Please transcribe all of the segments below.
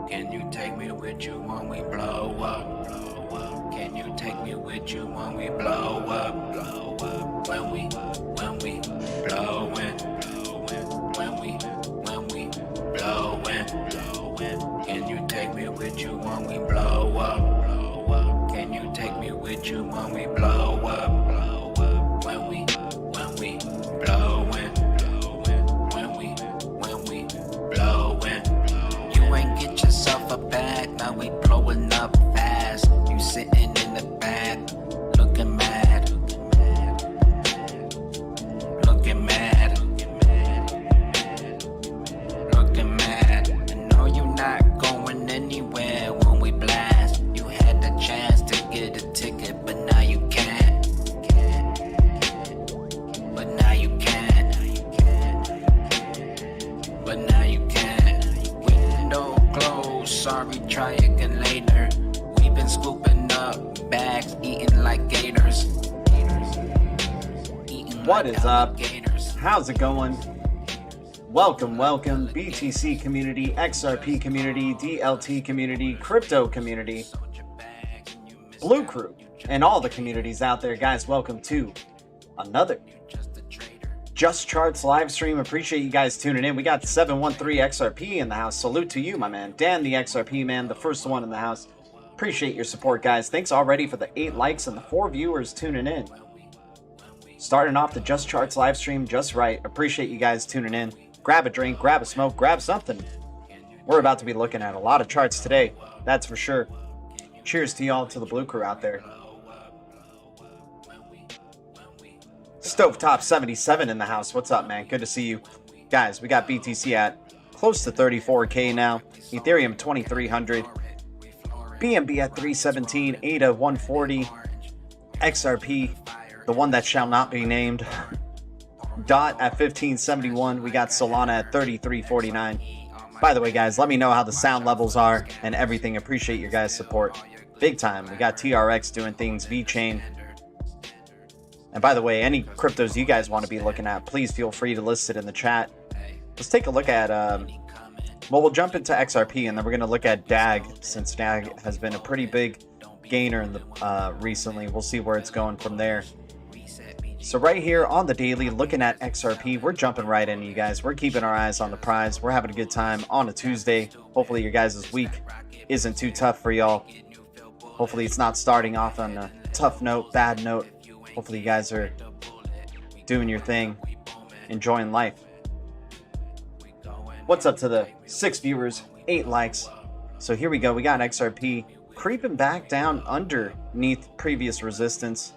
Can you take me with you when we blow up? Can you take me with you when we blow up? When we blowin'. When we blowin'. Can you take me with you when we blow up? Can you take me with you when we blow up? When we blowin'. When we blowin'. You ain't get yourself a bag, now we blowin' up fast. You sitting in the back, looking mad. Looking mad. Looking mad. I know you not going anywhere when we blast. You had the chance to get a ticket, but now you can't. But now you can. But now you can. Window closed, sorry, try again later. We've been scooping up bags, eating like gators. What is up? How's it going? Welcome, BTC community, XRP community, DLT community, crypto community, Blue Crew, and all the communities out there, guys. Welcome to another Just Charts live stream. Appreciate you guys tuning in. We got 713 XRP in the house. Salute to you, my man. Dan, the XRP man, the first one in the house. Appreciate your support, guys. Thanks already for the 8 likes and the 4 viewers tuning in. Starting off the Just Charts live stream just right. Appreciate you guys tuning in. Grab a drink, grab a smoke, grab something. We're about to be looking at a lot of charts today, that's for sure. Cheers to y'all, to the Blue Crew out there. Stovetop 77 in the house. What's up, man? Good to see you. Guys, we got BTC at close to 34K now. Ethereum 2300. BNB at 317. ADA 140. XRP, the one that shall not be named. DOT at 1571. We got Solana at 3349. By the way, guys, let me know how the sound levels are and everything. Appreciate your guys' support. Big time. We got TRX doing things, VeChain. And by the way, any cryptos you guys want to be looking at, please feel free to list it in the chat. Let's take a look at, well, we'll jump into XRP, and then we're going to look at DAG, since DAG has been a pretty big gainer in the recently. We'll see where it's going from there. So right here on the daily, looking at XRP, we're jumping right in, you guys. We're keeping our eyes on the prize. We're having a good time on a Tuesday. Hopefully your guys' week isn't too tough for y'all. Hopefully it's not starting off on a tough note, bad note. Hopefully you guys are doing your thing, enjoying life. What's up to the 6 viewers, 8 likes? So here we go. We got XRP creeping back down underneath previous resistance.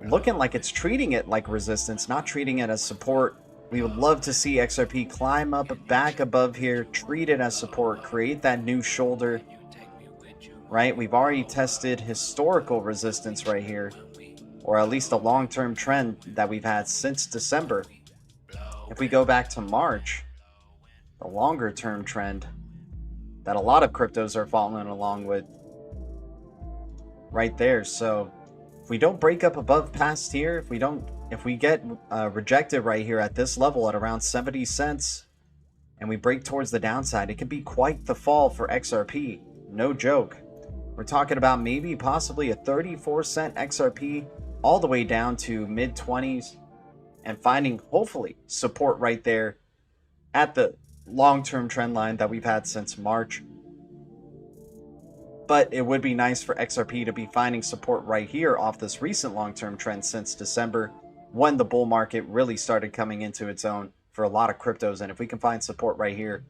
Looking like it's treating it like resistance, not treating it as support. We would love to see XRP climb up back above here, treat it as support, create that new shoulder, right? We've already tested historical resistance right here, or at least a long-term trend that we've had since December. If we go back to March, the longer-term trend that a lot of cryptos are following along with right there. So if we don't break up above past here, if we get rejected right here at this level at around 70 cents and we break towards the downside, it could be quite the fall for XRP. No joke. We're talking about maybe possibly a 34-cent XRP all the way down to mid-20s and finding hopefully support right there at the long-term trend line that we've had since March. But it would be nice for XRP to be finding support right here off this recent long-term trend since December, when the bull market really started coming into its own for a lot of cryptos. And if we can find support right here,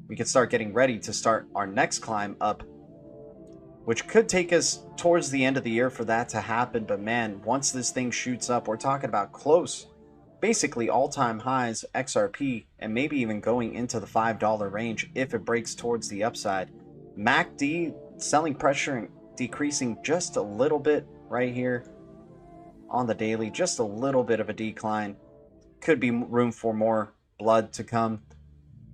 we can start getting ready to start our next climb up, which could take us towards the end of the year for that to happen. But man, once this thing shoots up, we're talking about close, basically all-time highs XRP, and maybe even going into the $5 range if it breaks towards the upside. MACD selling pressure and decreasing just a little bit right here on the daily, just a little bit of a decline. Could be room for more blood to come.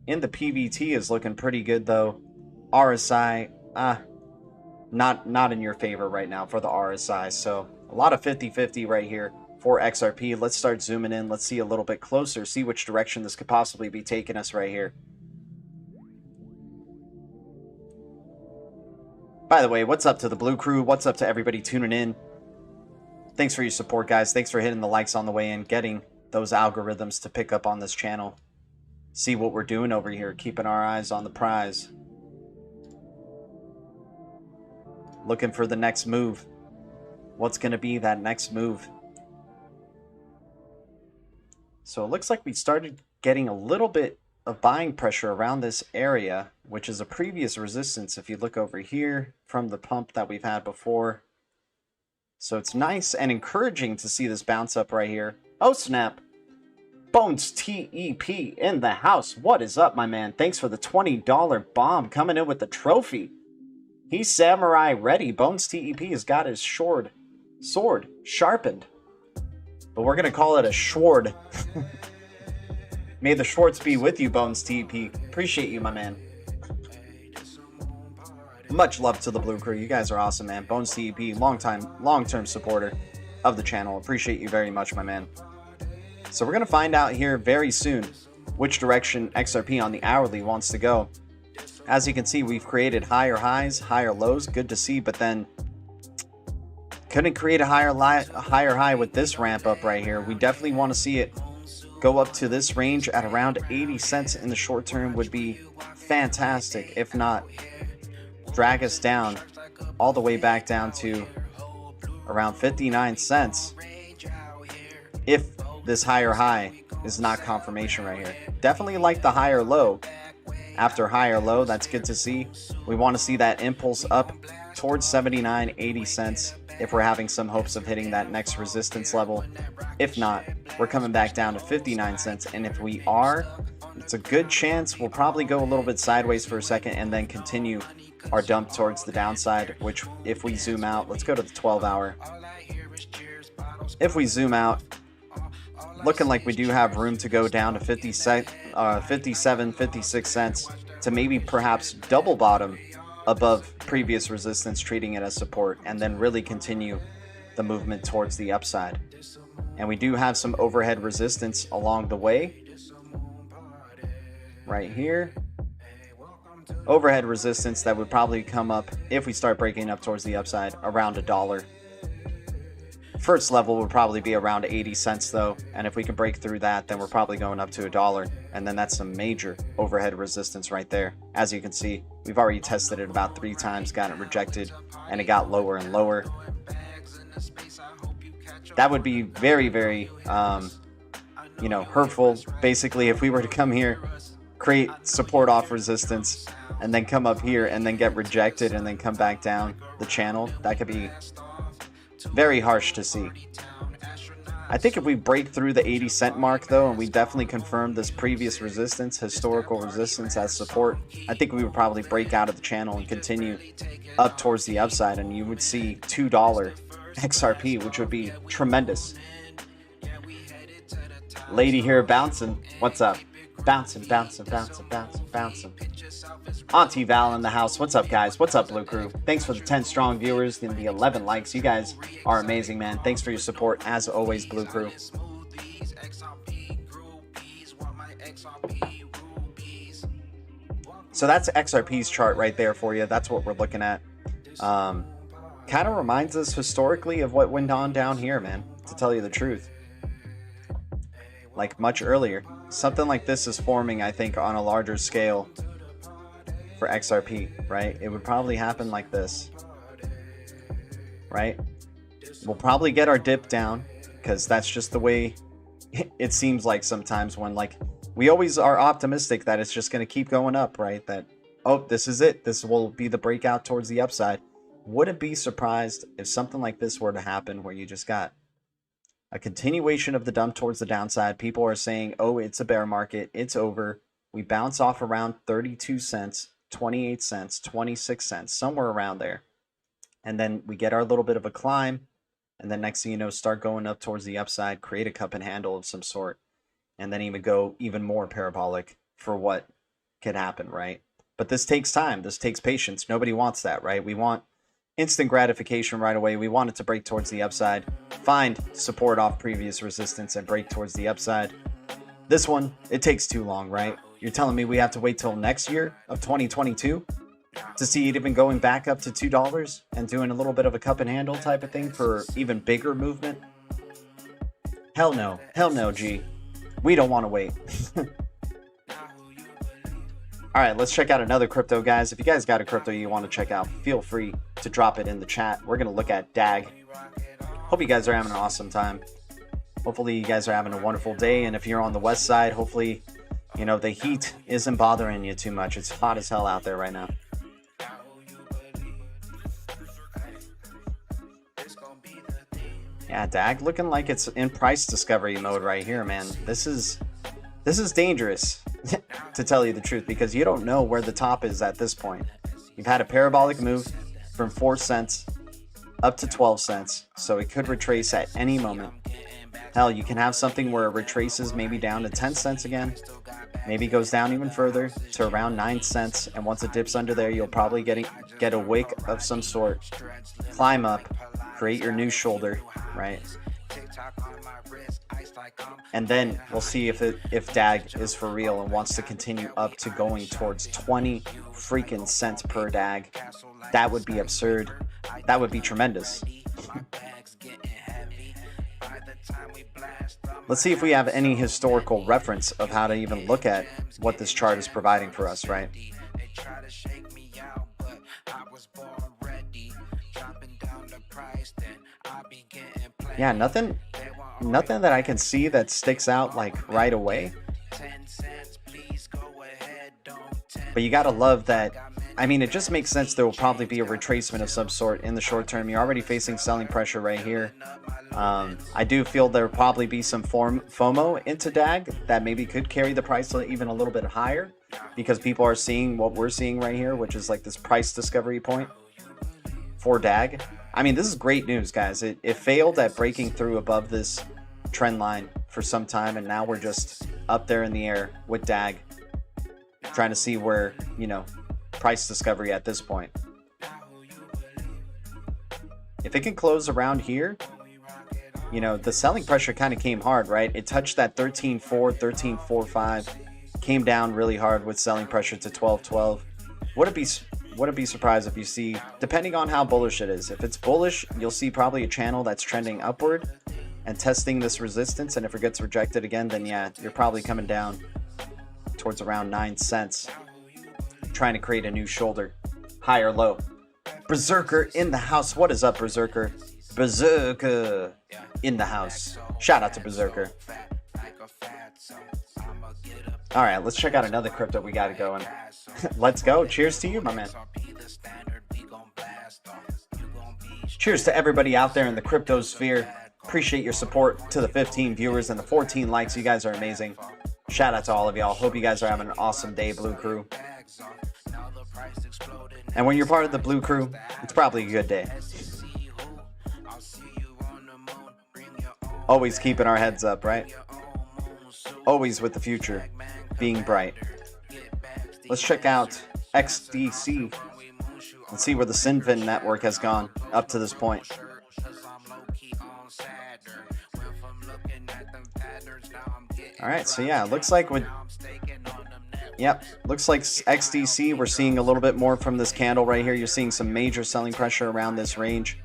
In the PVT is looking pretty good though. RSI, not in your favor right now for the RSI. So a lot of 50-50 right here for XRP. Let's start zooming in. Let's see a little bit closer, see which direction this could possibly be taking us right here. By the way, what's up to the Blue Crew? What's up to everybody tuning in? Thanks for your support, guys. Thanks for hitting the likes on the way in, getting those algorithms to pick up on this channel. See what we're doing over here, keeping our eyes on the prize. Looking for the next move. What's going to be that next move? So it looks like we started getting a little bit of buying pressure around this area, which is a previous resistance if you look over here from the pump that we've had before. So it's nice and encouraging to see this bounce up right here. Oh snap! Bones TEP in the house. What is up, my man? Thanks for the $20 bomb coming in with the trophy. He's samurai ready. Bones TEP has got his sword sharpened. But we're going to call it a sword. May the Schwartz be with you, Bones TEP. Appreciate you, my man. Much love to the Blue Crew. You guys are awesome, man. Bones TEP, long-term supporter of the channel. Appreciate you very much, my man. So we're going to find out here very soon which direction XRP on the hourly wants to go. As you can see, we've created higher highs, higher lows. Good to see, but then couldn't create a higher high with this ramp up right here. We definitely want to see it go up to this range at around 80 cents in the short term would be fantastic. If not, drag us down all the way back down to around 59 cents if this higher high is not confirmation right here. Definitely like the higher low. After higher low, that's good to see. We want to see that impulse up towards 79, 80 cents if we're having some hopes of hitting that next resistance level. If not, we're coming back down to 59 cents. And if we are, it's a good chance we'll probably go a little bit sideways for a second and then continue our dump towards the downside, which if we zoom out, let's go to the 12-hour. If we zoom out, looking like we do have room to go down to 57, 56 cents to maybe perhaps double bottom above previous resistance, treating it as support, and then really continue the movement towards the upside. And we do have some overhead resistance along the way. Right here. Overhead resistance that would probably come up if we start breaking up towards the upside around $1. First level would probably be around 80 cents though, and if we can break through that, then we're probably going up to $1, and then that's some major overhead resistance right there. As you can see, we've already tested it about 3 times, got it rejected, and it got lower and lower. That would be very, very, hurtful. Basically, if we were to come here, create support off resistance, and then come up here and then get rejected and then come back down the channel, that could be very harsh to see. I think if we break through the 80 cent mark though, and we definitely confirm this previous resistance, historical resistance as support, I think we would probably break out of the channel and continue up towards the upside, and you would see $2 XRP, which would be tremendous. Lady here bouncing. What's up? Bouncing, bouncing, bouncing, bouncing, bouncing. Auntie Val in the house. What's up, guys? What's up, Blue Crew? Thanks for the 10 strong viewers and the 11 likes. You guys are amazing, man. Thanks for your support, as always, Blue Crew. So that's XRP's chart right there for you. That's what we're looking at. Kind of reminds us historically of what went on down here, man, to tell you the truth. Like much earlier. Something like this is forming, I think, on a larger scale for XRP, right? It would probably happen like this, right? We'll probably get our dip down because that's just the way it seems like sometimes when, like, we always are optimistic that it's just going to keep going up, right? That, oh, this is it. This will be the breakout towards the upside. Wouldn't be surprised if something like this were to happen where you just got a continuation of the dump towards the downside. People are saying, oh, it's a bear market. It's over. We bounce off around 32 cents, 28 cents, 26 cents, somewhere around there. And then we get our little bit of a climb. And then next thing you know, start going up towards the upside, create a cup and handle of some sort. And then even go even more parabolic for what could happen, right? But this takes time. This takes patience. Nobody wants that, right? We want instant gratification right away. We want it to break towards the upside, find support off previous resistance, and break towards the upside. This one, it takes too long, right? You're telling me we have to wait till next year of 2022 to see it even going back up to $2 and doing a little bit of a cup and handle type of thing for even bigger movement? Hell no, G. We don't want to wait. All right, let's check out another crypto, guys. If you guys got a crypto you want to check out, feel free to drop it in the chat. We're going to look at DAG. Hope you guys are having an awesome time. Hopefully you guys are having a wonderful day. And if you're on the west side, hopefully, you know, the heat isn't bothering you too much. It's hot as hell out there right now. Yeah, DAG looking like it's in price discovery mode right here, man. This is dangerous, to tell you the truth, because you don't know where the top is at this point. You've had a parabolic move from 4 cents up to 12 cents, so it could retrace at any moment. Hell, you can have something where it retraces maybe down to 10 cents again, maybe goes down even further to around 9 cents, and once it dips under there, you'll probably get a wick of some sort, climb up, create your new shoulder, right? And then we'll see if DAG is for real and wants to continue up to going towards 20 freaking cents per DAG. That would be absurd. That would be tremendous. Let's see if we have any historical reference of how to even look at what this chart is providing for us, right? Yeah, nothing that I can see that sticks out like right away. But you gotta love that. I mean, it just makes sense there will probably be a retracement of some sort in the short term. You're already facing selling pressure right here. I do feel there will probably be some FOMO into DAG that maybe could carry the price even a little bit higher, because people are seeing what we're seeing right here, which is like this price discovery point for DAG. I mean, this is great news, guys. It failed at breaking through above this trend line for some time, and now we're just up there in the air with DAG, trying to see where, you know, price discovery at this point. If it can close around here, you know, the selling pressure kind of came hard, right? It touched that 13.4, 13.45, came down really hard with selling pressure to 12.12. Wouldn't be surprised if you see, depending on how bullish it is. If it's bullish, you'll see probably a channel that's trending upward and testing this resistance. And if it gets rejected again, then yeah, you're probably coming down towards around 9 cents, trying to create a new shoulder, high or low. Berserker in the house. What is up, Berserker? Berserker in the house. Shout out to Berserker. All right, let's check out another crypto we got going. Let's go. Cheers to you, my man. Cheers to everybody out there in the crypto sphere. Appreciate your support to the 15 viewers and the 14 likes. You guys are amazing. Shout out to all of y'all. Hope you guys are having an awesome day, Blue Crew. And when you're part of the Blue Crew, it's probably a good day. Always keeping our heads up, right? Always with the future being bright. Let's check out XDC and see where the Sinfin network has gone up to this point. All right, so yeah, looks like looks like XDC, we're seeing a little bit more from this candle right here. You're seeing some major selling pressure around this range.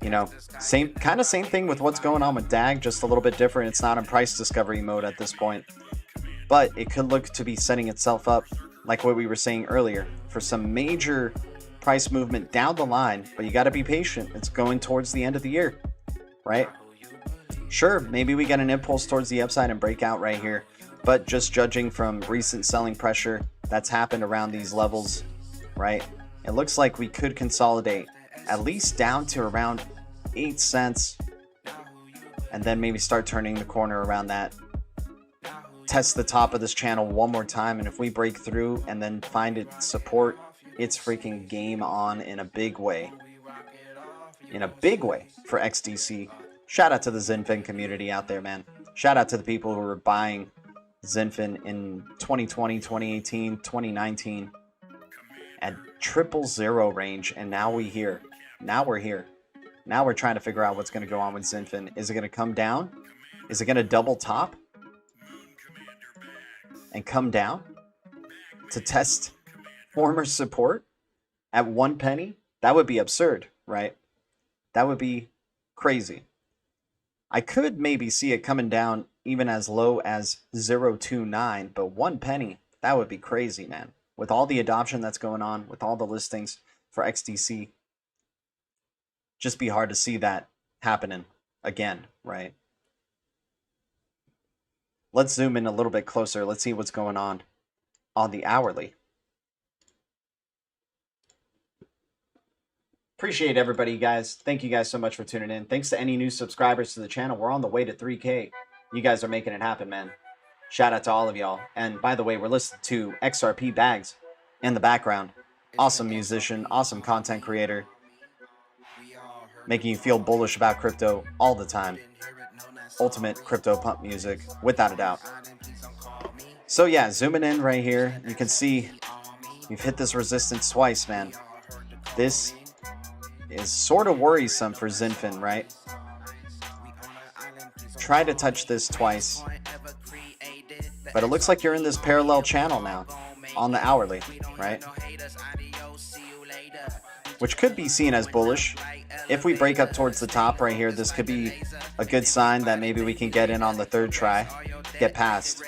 You know, same thing with what's going on with DAG, just a little bit different. It's not in price discovery mode at this point, but it could look to be setting itself up, like what we were saying earlier, for some major price movement down the line. But you got to be patient. It's going towards the end of the year, right? Sure, maybe we get an impulse towards the upside and break out right here, but just judging from recent selling pressure that's happened around these levels, right, it looks like we could consolidate at least down to around 8 cents, and then maybe start turning the corner around that. Test the top of this channel one more time, and if we break through and then find it support, it's freaking game on in a big way. In a big way for XDC. Shout out to the Zinfin community out there, man. Shout out to the people who were buying Zinfin in 2020, 2018, 2019 at 000 range, and now we're here. Now we're trying to figure out what's going to go on with Zinfin. Is it going to come down? Is it going to double top and come down to test former support at 1 penny, that would be absurd, right? That would be crazy. I could maybe see it coming down even as low as 0.29, but 1 penny, that would be crazy, man. With all the adoption that's going on, with all the listings for XDC, just be hard to see that happening again, right? Let's zoom in a little bit closer. Let's see what's going on the hourly. Appreciate everybody, guys. Thank you guys so much for tuning in. Thanks to any new subscribers to the channel. We're on the way to 3K. You guys are making it happen, man. Shout out to all of y'all. And by the way, we're listening to XRP Bags in the background. Awesome musician, awesome content creator, making you feel bullish about crypto all the time. Ultimate crypto pump music, without a doubt. So yeah, zooming in right here, you can see we've hit this resistance twice, man. This is sort of worrisome for Zinfin, right? Try to touch this twice, but it looks like you're in this parallel channel now on the hourly, right? Which could be seen as bullish. If we break up towards the top right here, this could be a good sign that maybe we can get in on the third try, get past.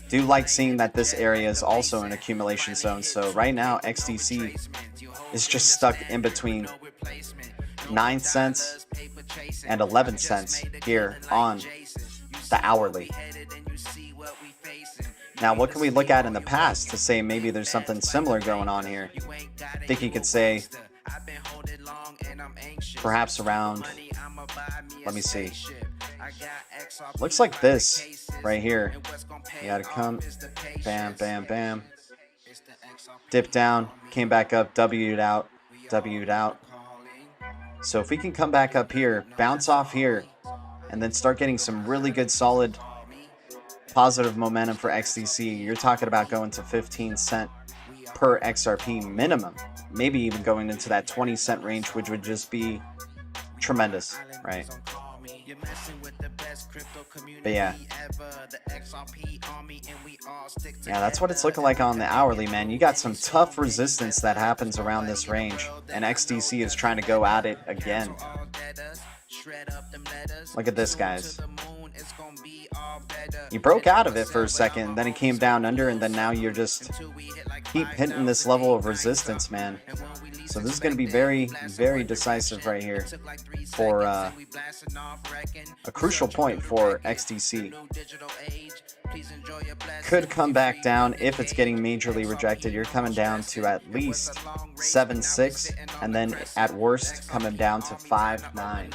Do like seeing that this area is also an accumulation zone. So right now, XDC is just stuck in between 9 cents and 11 cents here on the hourly. Now, what can we look at in the past to say maybe there's something similar going on here? I think you could say perhaps around, let me see. Looks like this right here. You gotta come, bam, bam, bam. Dip down, came back up, W'd out. So if we can come back up here, bounce off here, and then start getting some really good solid positive momentum for XDC, you're talking about going to 15 cent per XRP minimum. Maybe even going into that 20 cent range, which would just be tremendous, right? But yeah, that's what it's looking like on the hourly, man. You got some tough resistance that happens around this range, and XDC is trying to go at it again. Look at this, guys. You broke out of it for a second, then it came down under, and then now you're just keep hitting this level of resistance, man. So this is going to be very, very decisive right here for a crucial point for XDC. Could come back down if it's getting majorly rejected. You're coming down to at least 7.6, and then at worst coming down to 5.9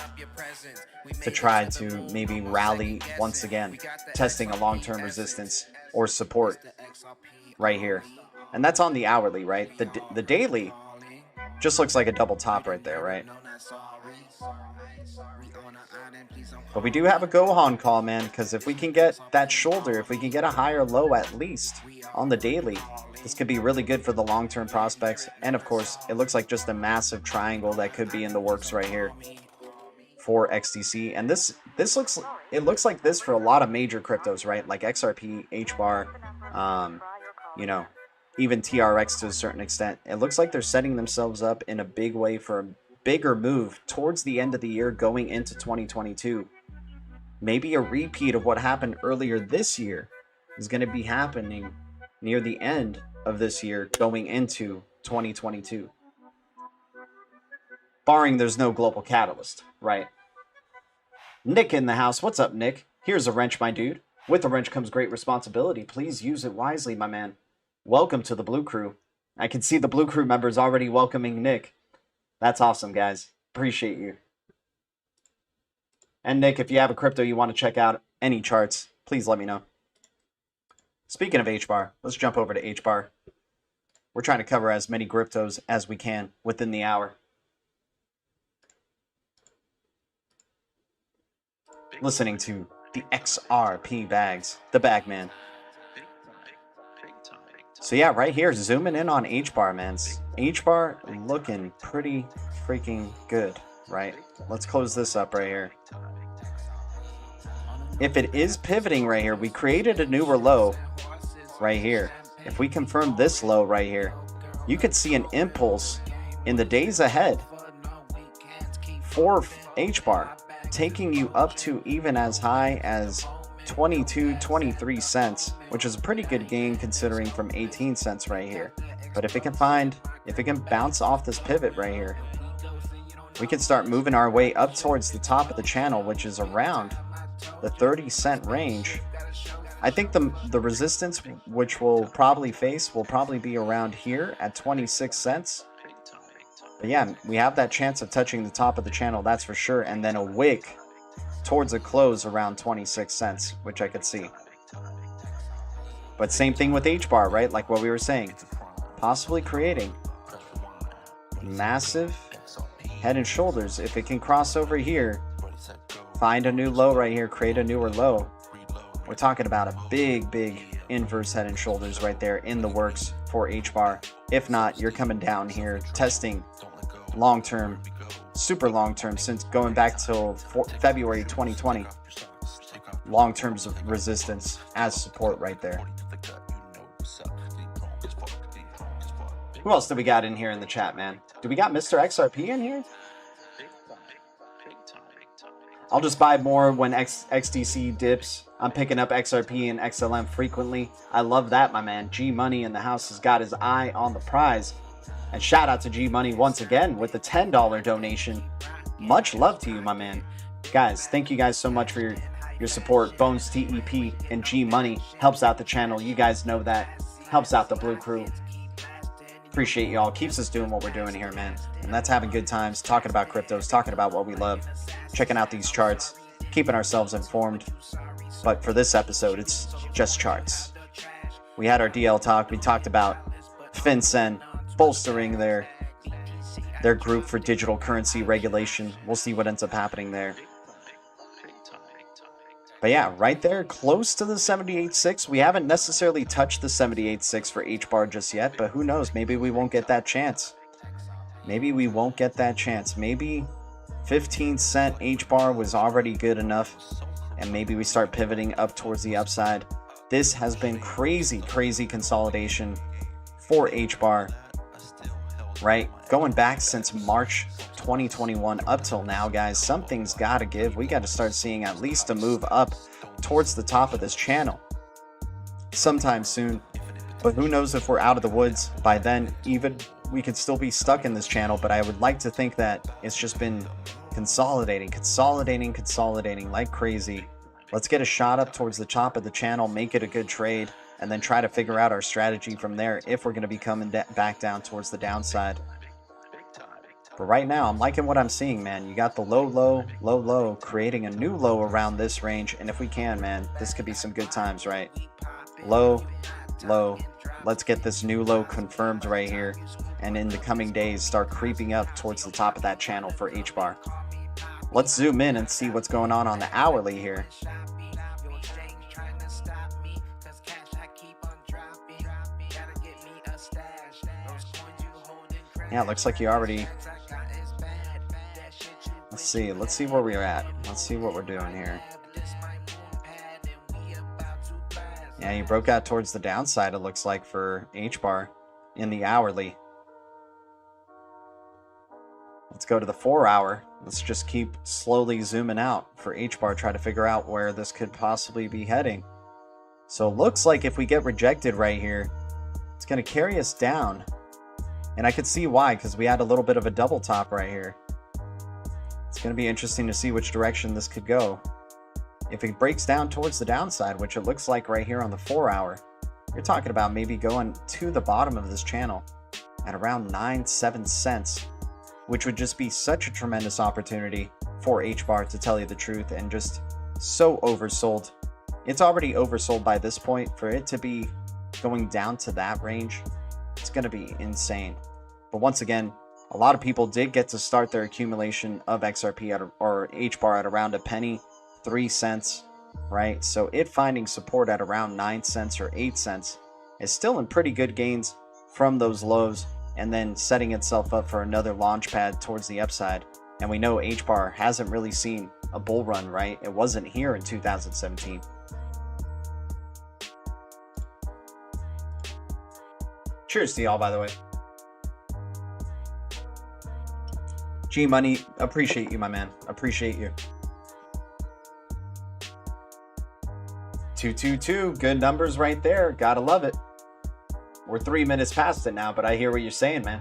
to try to maybe rally once again, testing a long-term resistance or support right here. And that's on the hourly, right? The daily just looks like a double top right there, right? But we do have a Gohan call, man, because if we can get that shoulder, if we can get a higher low at least on the daily, this could be really good for the long-term prospects. And of course, it looks like just a massive triangle that could be in the works right here for XDC. And this looks like this for a lot of major cryptos, right? Like XRP, Hbar, you know, even TRX to a certain extent. It looks like they're setting themselves up in a big way for a bigger move towards the end of the year going into 2022. Maybe a repeat of what happened earlier this year is going to be happening near the end of this year going into 2022. Barring there's no global catalyst, right? Nick in the house. What's up, Nick? Here's a wrench, my dude. With a wrench comes great responsibility. Please use it wisely, my man. Welcome to the Blue Crew. I can see the Blue Crew members already welcoming Nick. That's awesome, guys. Appreciate you. And Nick, if you have a crypto you want to check out, any charts, please let me know. Speaking of Hbar, let's jump over to Hbar. We're trying to cover as many cryptos as we can within the hour. Listening to the XRP bags, the bagman. So yeah, right here, zooming in on Hbar, man. Hbar looking pretty freaking good, right? Let's close this up right here. If it is pivoting right here, we created a newer low right here. If we confirm this low right here, you could see an impulse in the days ahead for Hbar, taking you up to even as high as 23 cents, which is a pretty good gain considering from 18 cents right here. But if it can bounce off this pivot right here, we can start moving our way up towards the top of the channel, which is around the 30-cent range. I think the resistance which we'll probably face will probably be around here at 26 cents. But yeah, we have that chance of touching the top of the channel, that's for sure, and then a wick towards a close around 26 cents, which I could see. But same thing with Hbar, right? Like what we were saying, possibly creating massive head and shoulders. If it can cross over here, find a new low right here, create a newer low, we're talking about a big inverse head and shoulders right there in the works for Hbar. If not, you're coming down here testing long-term, super long-term, since going back till February 2020. Long-term resistance as support right there. Who else do we got in here in the chat, man? Do we got Mr. XRP in here? I'll just buy more when XDC dips. I'm picking up XRP and XLM frequently. I love that, my man. G Money in the house has got his eye on the prize. And shout out to G Money once again with the $10 donation. Much love to you, my man. Guys, thank you guys so much for your support. Bones TEP and G Money helps out the channel. You guys know that. Helps out the Blue Crew. Appreciate y'all. Keeps us doing what we're doing here, man. And that's having good times, talking about cryptos, talking about what we love, checking out these charts, keeping ourselves informed. But for this episode, it's just charts. We had our DL talk. We talked about FinCEN bolstering their group for digital currency regulation. We'll see what ends up happening there. But yeah, right there, close to the 78.6. We haven't necessarily touched the 78.6 for Hbar just yet, but who knows? Maybe we won't get that chance. Maybe we won't get that chance. Maybe 15-cent Hbar was already good enough, and maybe we start pivoting up towards the upside. This has been crazy consolidation for Hbar, right? Going back since March 2021 up till now, guys, something's got to give. We got to start seeing at least a move up towards the top of this channel sometime soon. But who knows if we're out of the woods by then. Even we could still be stuck in this channel, but I would like to think that it's just been consolidating like crazy. Let's get a shot up towards the top of the channel, make it a good trade, and then try to figure out our strategy from there if we're going to be coming back down towards the downside. But right now, I'm liking what I'm seeing, man. You got the low, creating a new low around this range. And if we can, man, this could be some good times, right? Low. Let's get this new low confirmed right here. And in the coming days, start creeping up towards the top of that channel for Hbar. Let's zoom in and see what's going on the hourly here. Yeah, it looks like you already... Let's see where we're at. Let's see what we're doing here. Yeah, you broke out towards the downside, it looks like, for Hbar in the hourly. Let's go to the 4-hour. Let's just keep slowly zooming out for Hbar, try to figure out where this could possibly be heading. So it looks like if we get rejected right here, it's going to carry us down. And I could see why, because we had a little bit of a double top right here. It's going to be interesting to see which direction this could go. If it breaks down towards the downside, which it looks like right here on the 4-hour, you're talking about maybe going to the bottom of this channel at around 9-7 cents, which would just be such a tremendous opportunity for Hbar, to tell you the truth, and just so oversold. It's already oversold by this point. For it to be going down to that range, it's going to be insane. But once again, a lot of people did get to start their accumulation of XRP or Hbar at around a penny, 3 cents, right? So it finding support at around 9 cents or 8 cents is still in pretty good gains from those lows, and then setting itself up for another launch pad towards the upside. And we know Hbar hasn't really seen a bull run, right? It wasn't here in 2017. Cheers to y'all, by the way. G Money, appreciate you, my man. Appreciate you. 222, good numbers right there. Gotta love it. We're 3 minutes past it now, but I hear what you're saying, man.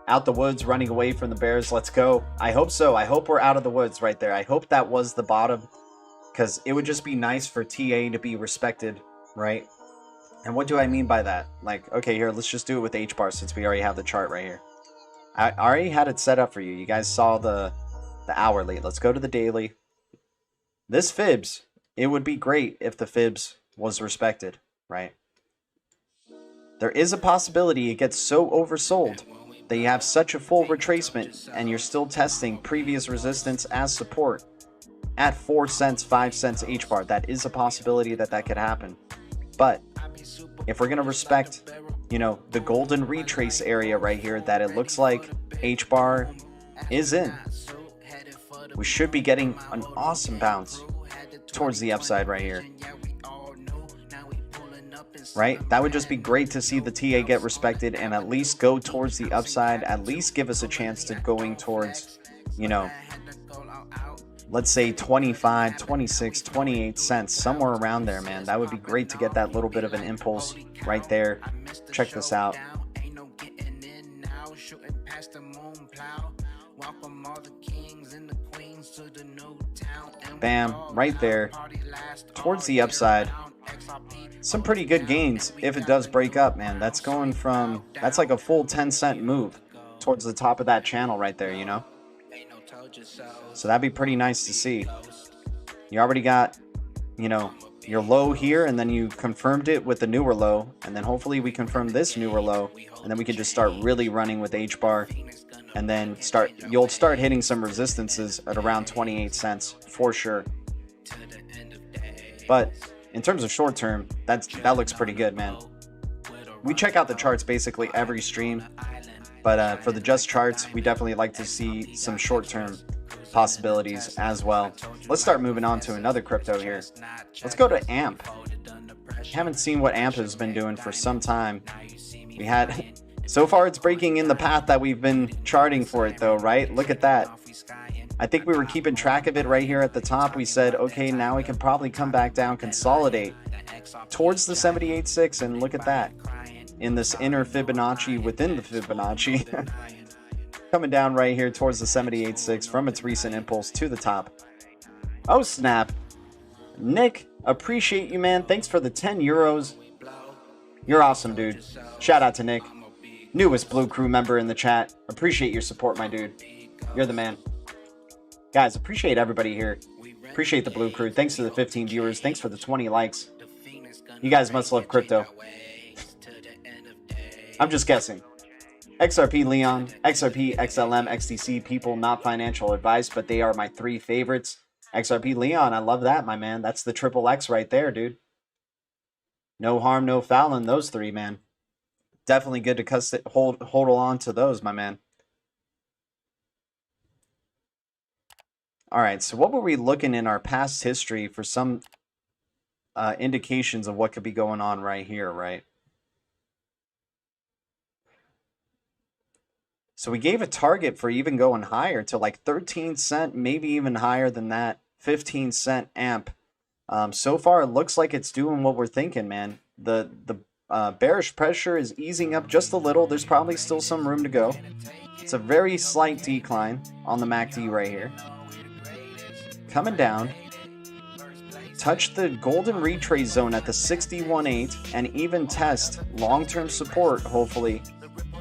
Out the woods, running away from the Bears. Let's go. I hope so. I hope we're out of the woods right there. I hope that was the bottom, because it would just be nice for TA to be respected, right? And what do I mean by that? Like, okay, here, let's just do it with Hbar since we already have the chart right here. I already had it set up for you. You guys saw the hourly. Let's go to the daily. This fibs, it would be great if the fibs was respected, right? There is a possibility it gets so oversold that you have such a full retracement and you're still testing previous resistance as support at 4 cents, 5 cents Hbar. That is a possibility that could happen. But if we're going to respect, you know, the golden retrace area right here that it looks like Hbar is in, we should be getting an awesome bounce towards the upside right here. Right? That would just be great to see the TA get respected and at least go towards the upside, at least give us a chance to going towards, you know, let's say 25, 26, 28 cents, somewhere around there, man. That would be great to get that little bit of an impulse right there. Check this out. Bam, right there, towards the upside. Some pretty good gains if it does break up, man. That's going from, that's like a full 10-cent move towards the top of that channel right there, you know? So that'd be pretty nice to see. You already got, you know, your low here, and then you confirmed it with the newer low, and then hopefully we confirm this newer low, and then we can just start really running with Hbar, and then you'll start hitting some resistances at around 28 cents for sure. But in terms of short term, that looks pretty good, man. We check out the charts basically every stream, but for the just charts, we definitely like to see some short term possibilities as well. Let's start moving on to another crypto here. Let's go to AMP. Haven't seen what AMP has been doing for some time. We had, so far it's breaking in the path that we've been charting for it though, right? Look at that. I think we were keeping track of it right here at the top. We said, okay, now we can probably come back down, consolidate towards the 78.6, and look at that. In this inner Fibonacci within the Fibonacci. Coming down right here towards the 78.6 from its recent impulse to the top. Oh, snap. Nick, appreciate you, man. Thanks for the 10 euros. You're awesome, dude. Shout out to Nick. Newest Blue Crew member in the chat. Appreciate your support, my dude. You're the man. Guys, appreciate everybody here. Appreciate the Blue Crew. Thanks for the 15 viewers. Thanks for the 20 likes. You guys must love crypto. I'm just guessing. XRP Leon, XRP, XLM, XDC, people, not financial advice, but they are my 3 favorites. XRP Leon, I love that, my man. That's the triple X right there, dude. No harm, no foul in those 3, man. Definitely good to hold on to those, my man. All right, so what were we looking in our past history for some indications of what could be going on right here, right? So we gave a target for even going higher to like 13 cent, maybe even higher than that, 15 cent amp. So far, it looks like it's doing what we're thinking, man. The bearish pressure is easing up just a little. There's probably still some room to go. It's a very slight decline on the MACD right here. Coming down, touch the golden retrace zone at the 61.8 and even test long-term support, hopefully.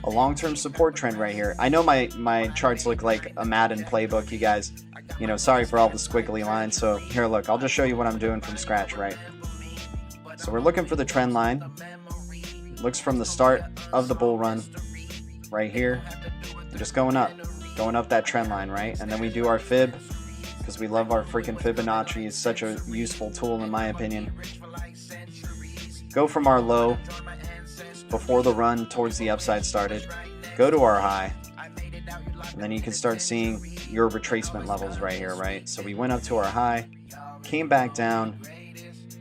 A long-term support trend right here. I know my charts look like a Madden playbook, you guys. You know, sorry for all the squiggly lines. So here, look, I'll just show you what I'm doing from scratch, right? So we're looking for the trend line. Looks from the start of the bull run right here. We're just going up that trend line, right? And then we do our fib, because we love our freaking Fibonacci. It's such a useful tool in my opinion. Go from our low before the run towards the upside started, go to our high, and then you can start seeing your retracement levels right here, right? So we went up to our high, came back down.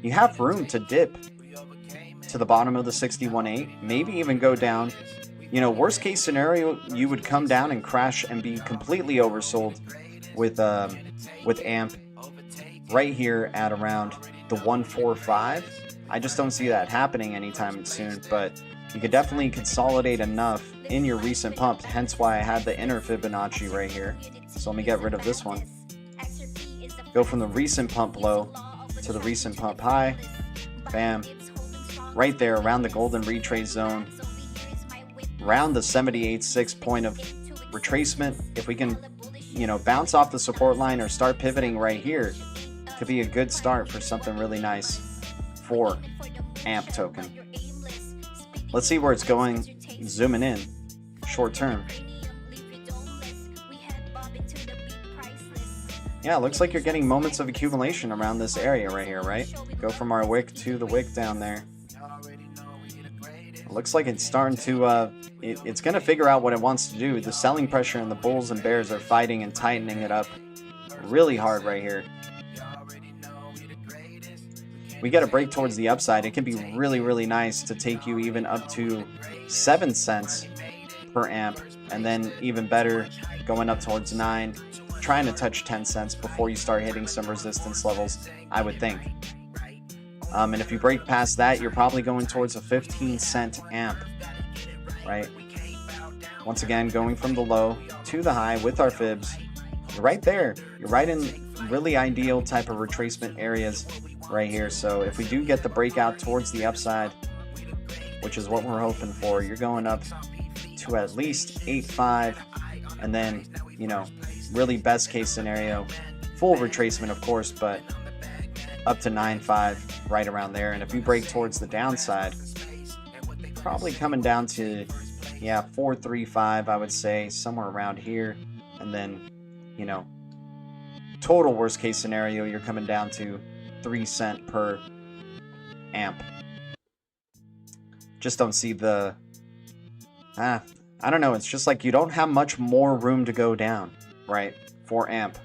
You have room to dip to the bottom of the 61.8, maybe even go down You know, worst case scenario, you would come down and crash and be completely oversold with AMP right here at around the 145. I just don't see that happening anytime soon, but you could definitely consolidate enough in your recent pump, hence why I had the inner Fibonacci right here. So let me get rid of this one. Go from the recent pump low to the recent pump high. Bam. Right there around the golden retrace zone. Around the 78.6 point of retracement. If we can, you know, bounce off the support line or start pivoting right here, could be a good start for something really nice for AMP token. Let's see where it's going. Zooming in short term. Yeah, it looks like you're getting moments of accumulation around this area right here, right? Go from our wick to the wick down there. It looks like it's starting to, it's going to figure out what it wants to do. The selling pressure and the bulls and bears are fighting and tightening it up really hard right here. We get a break towards the upside. It can be really, really nice to take you even up to 7 cents per amp, and then even better going up towards 9, trying to touch 10 cents before you start hitting some resistance levels, I would think. And if you break past that, you're probably going towards a 15-cent amp, right? Once again, going from the low to the high with our fibs. You're right there. You're right in really ideal type of retracement areas right here. So if we do get the breakout towards the upside, which is what we're hoping for, you're going up to at least 8.5, and then, you know, really best case scenario, full retracement of course, but up to 9.5, right around there. And if you break towards the downside, probably coming down to, yeah, 4.35, I would say, somewhere around here. And then, you know, total worst case scenario, you're coming down to 3 cents per amp. Just don't see the, I don't know, it's just like you don't have much more room to go down, right, for amp.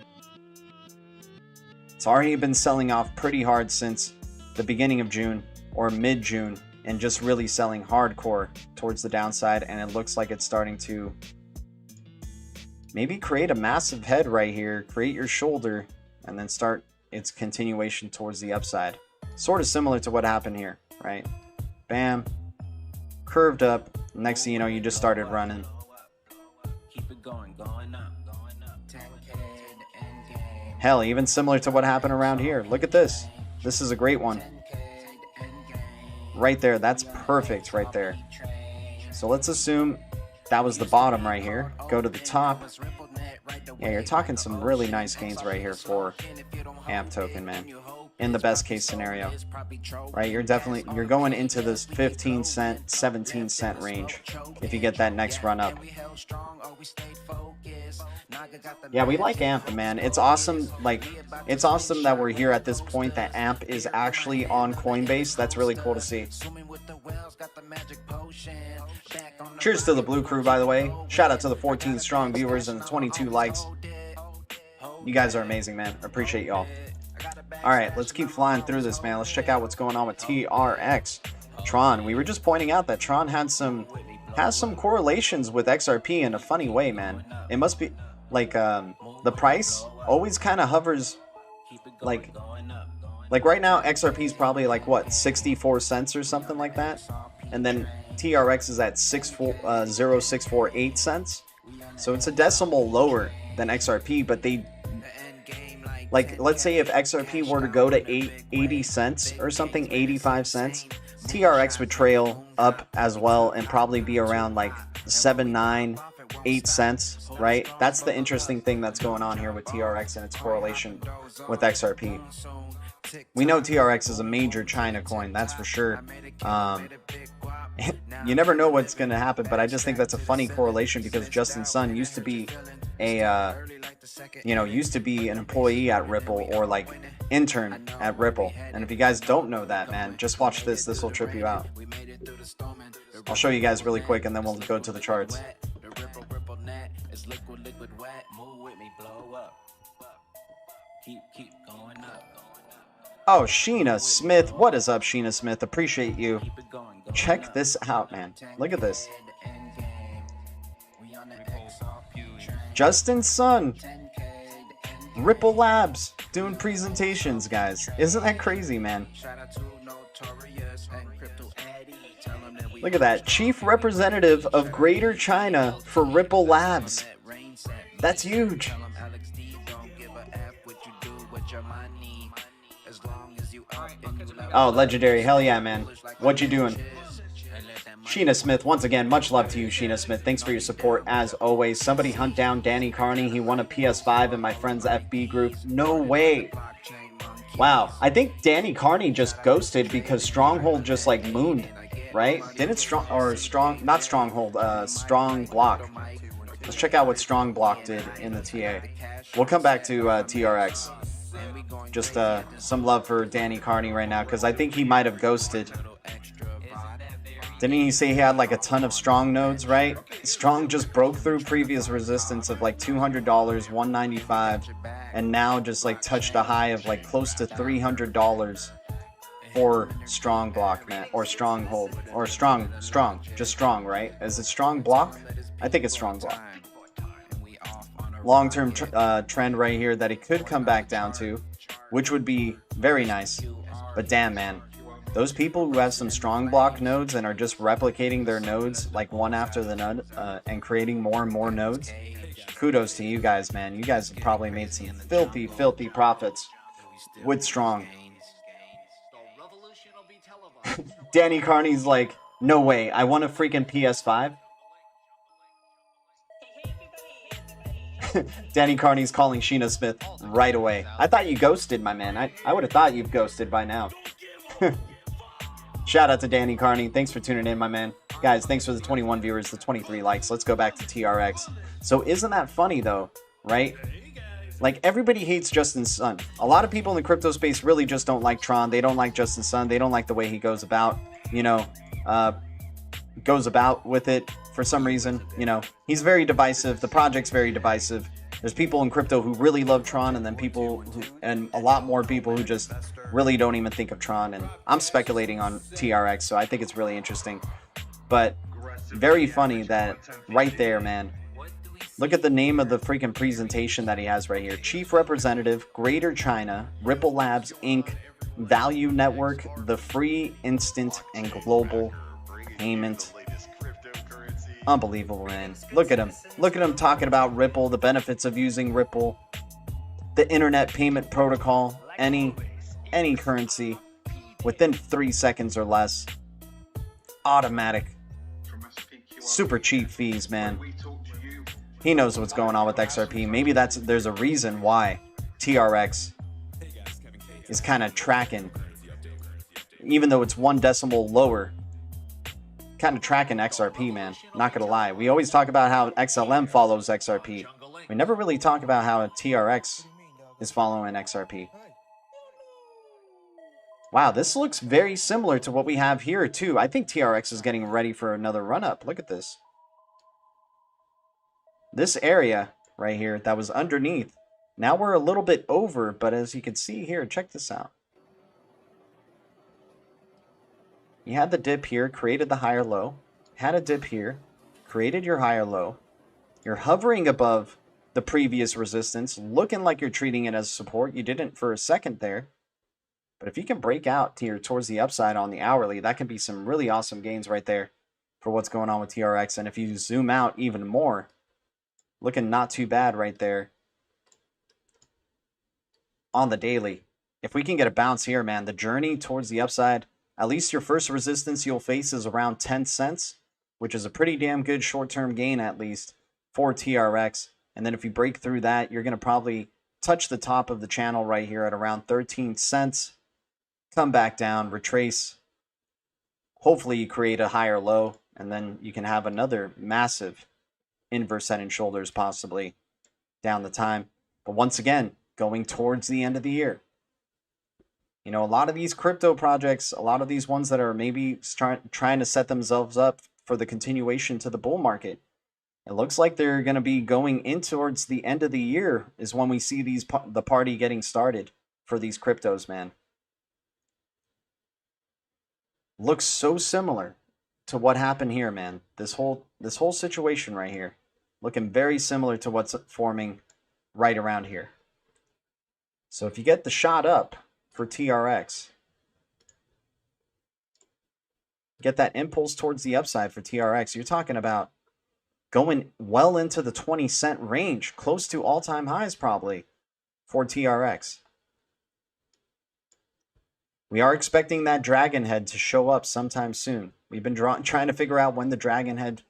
It's already been selling off pretty hard since the beginning of June or mid-June, and just really selling hardcore towards the downside, and it looks like it's starting to maybe create a massive head right here, create your shoulder, and then start its continuation towards the upside. Sort of similar to what happened here, right? Bam, curved up, next thing you know, you just started running. Hell, even similar to what happened around here. Look at this. This is a great one. Right there, that's perfect right there. So let's assume that was the bottom right here. Go to the top. Yeah, you're talking some really nice gains right here for AMP token, man. In the best case scenario, right? You're going into this 15 cent, 17 cent range if you get that next run up. Yeah, we like AMP, man. It's awesome. Like, it's awesome that we're here at this point that AMP is actually on Coinbase. That's really cool to see. Cheers to the Blue Crew, by the way. Shout out to the 14 strong viewers and the 22 likes. You guys are amazing, man. I appreciate y'all. All right, let's keep flying through this, man. Let's check out what's going on with TRX. Tron. We were just pointing out that Tron has some correlations with XRP in a funny way, man. It must be like the price always kind of hovers like right now XRP is probably like what, 64 cents or something like that, and then TRX is at 0.648 cents. So it's a decimal lower than XRP, but they, like, let's say if XRP were to go to 80 cents or something, 85 cents, TRX would trail up as well and probably be around like 7, 9, 8 cents, right? That's the interesting thing that's going on here with TRX and its correlation with XRP. We know TRX is a major China coin, that's for sure. You never know what's going to happen, but I just think that's a funny correlation because Justin Sun used to be a, used to be an employee at Ripple, or like intern at Ripple. And if you guys don't know that, man, just watch this. This will trip you out. I'll show you guys really quick and then we'll go to the charts. Oh, Sheena Smith. What is up, Sheena Smith? Appreciate you. Check this out, man. Look at this. Justin Sun, Ripple Labs doing presentations, guys. Isn't that crazy, man? Look at that. Chief Representative of Greater China for Ripple Labs. That's huge. Oh, legendary. Hell yeah, man. What you doing? Sheena Smith, once again, much love to you, Sheena Smith. Thanks for your support, as always. Somebody hunt down Danny Carney. He won a PS5 in my friend's FB group. No way. Wow. I think Danny Carney just ghosted because Stronghold just, like, mooned, right? Didn't Strong Block. Let's check out what Strong Block did in the TA. We'll come back to TRX. Just some love for Danny Carney right now, because I think he might have ghosted. Didn't he say he had like a ton of Strong nodes, right? Strong just broke through previous resistance of like $200, $195, and now just like touched a high of like close to $300 for Strong Block, man, or Stronghold, or Strong, just Strong, right? Is it Strong Block? I think it's Strong Block. Long-term trend right here that it could come back down to, which would be very nice. But damn, man. Those people who have some Strong Block nodes and are just replicating their nodes like one after the node and creating more and more nodes, kudos to you guys, man. You guys have probably made some filthy, filthy profits with Strong. Danny Carney's like, no way, I want a freaking PS5. Danny Carney's calling Sheena Smith right away. I thought you ghosted, my man. I would have thought you've ghosted by now. Shout out to Danny Carney. Thanks for tuning in, my man. Guys, thanks for the 21 viewers, the 23 likes. Let's go back to TRX. So isn't that funny, though, right? Like, everybody hates Justin Sun. A lot of people in the crypto space really just don't like Tron. They don't like Justin Sun. They don't like the way he goes about, you know, goes about with it for some reason. You know, he's very divisive. The project's very divisive. There's people in crypto who really love Tron, and then people who, and a lot more people who just really don't even think of Tron. And I'm speculating on TRX, so I think it's really interesting. But very funny that right there, man. Look at the name of the freaking presentation that he has right here. Chief Representative, Greater China, Ripple Labs, Inc., Value Network, the Free, Instant, and Global Payment. Unbelievable, man. Look at him. Look at him talking about Ripple, the benefits of using Ripple, the internet payment protocol, any currency within 3 seconds or less. Automatic. Super cheap fees, man. He knows what's going on with XRP. Maybe there's a reason why TRX is kind of tracking, even though it's 1 decimal lower. Kind of tracking XRP, man. Not gonna lie. We always talk about how XLM follows XRP. We never really talk about how TRX is following XRP. Wow, this looks very similar to what we have here too. I think TRX is getting ready for another run up. Look at this. This area right here that was underneath. Now we're a little bit over, but as you can see here, check this out. You had the dip here, created the higher low. Had a dip here, created your higher low. You're hovering above the previous resistance, looking like you're treating it as support. You didn't for a second there. But if you can break out here towards the upside on the hourly, that can be some really awesome gains right there for what's going on with TRX. And if you zoom out even more, looking not too bad right there on the daily. If we can get a bounce here, man, the journey towards the upside, at least your first resistance you'll face is around 10 cents, which is a pretty damn good short-term gain at least for TRX. And then if you break through that, you're going to probably touch the top of the channel right here at around 13 cents. Come back down, retrace. Hopefully you create a higher low, and then you can have another massive inverse head and shoulders possibly down the time. But once again, going towards the end of the year. You know, a lot of these crypto projects, a lot of these ones that are maybe trying to set themselves up for the continuation to the bull market, it looks like they're going to be going in towards the end of the year is when we see the party getting started for these cryptos, man. Looks so similar to what happened here, man. This whole situation right here. looking very similar to what's forming right around here. So if you get the shot up for TRX, get that impulse towards the upside for TRX, you're talking about going well into the 20-cent range, close to all-time highs probably for TRX. We are expecting that dragon head to show up sometime soon. We've been trying to figure out when the dragon head,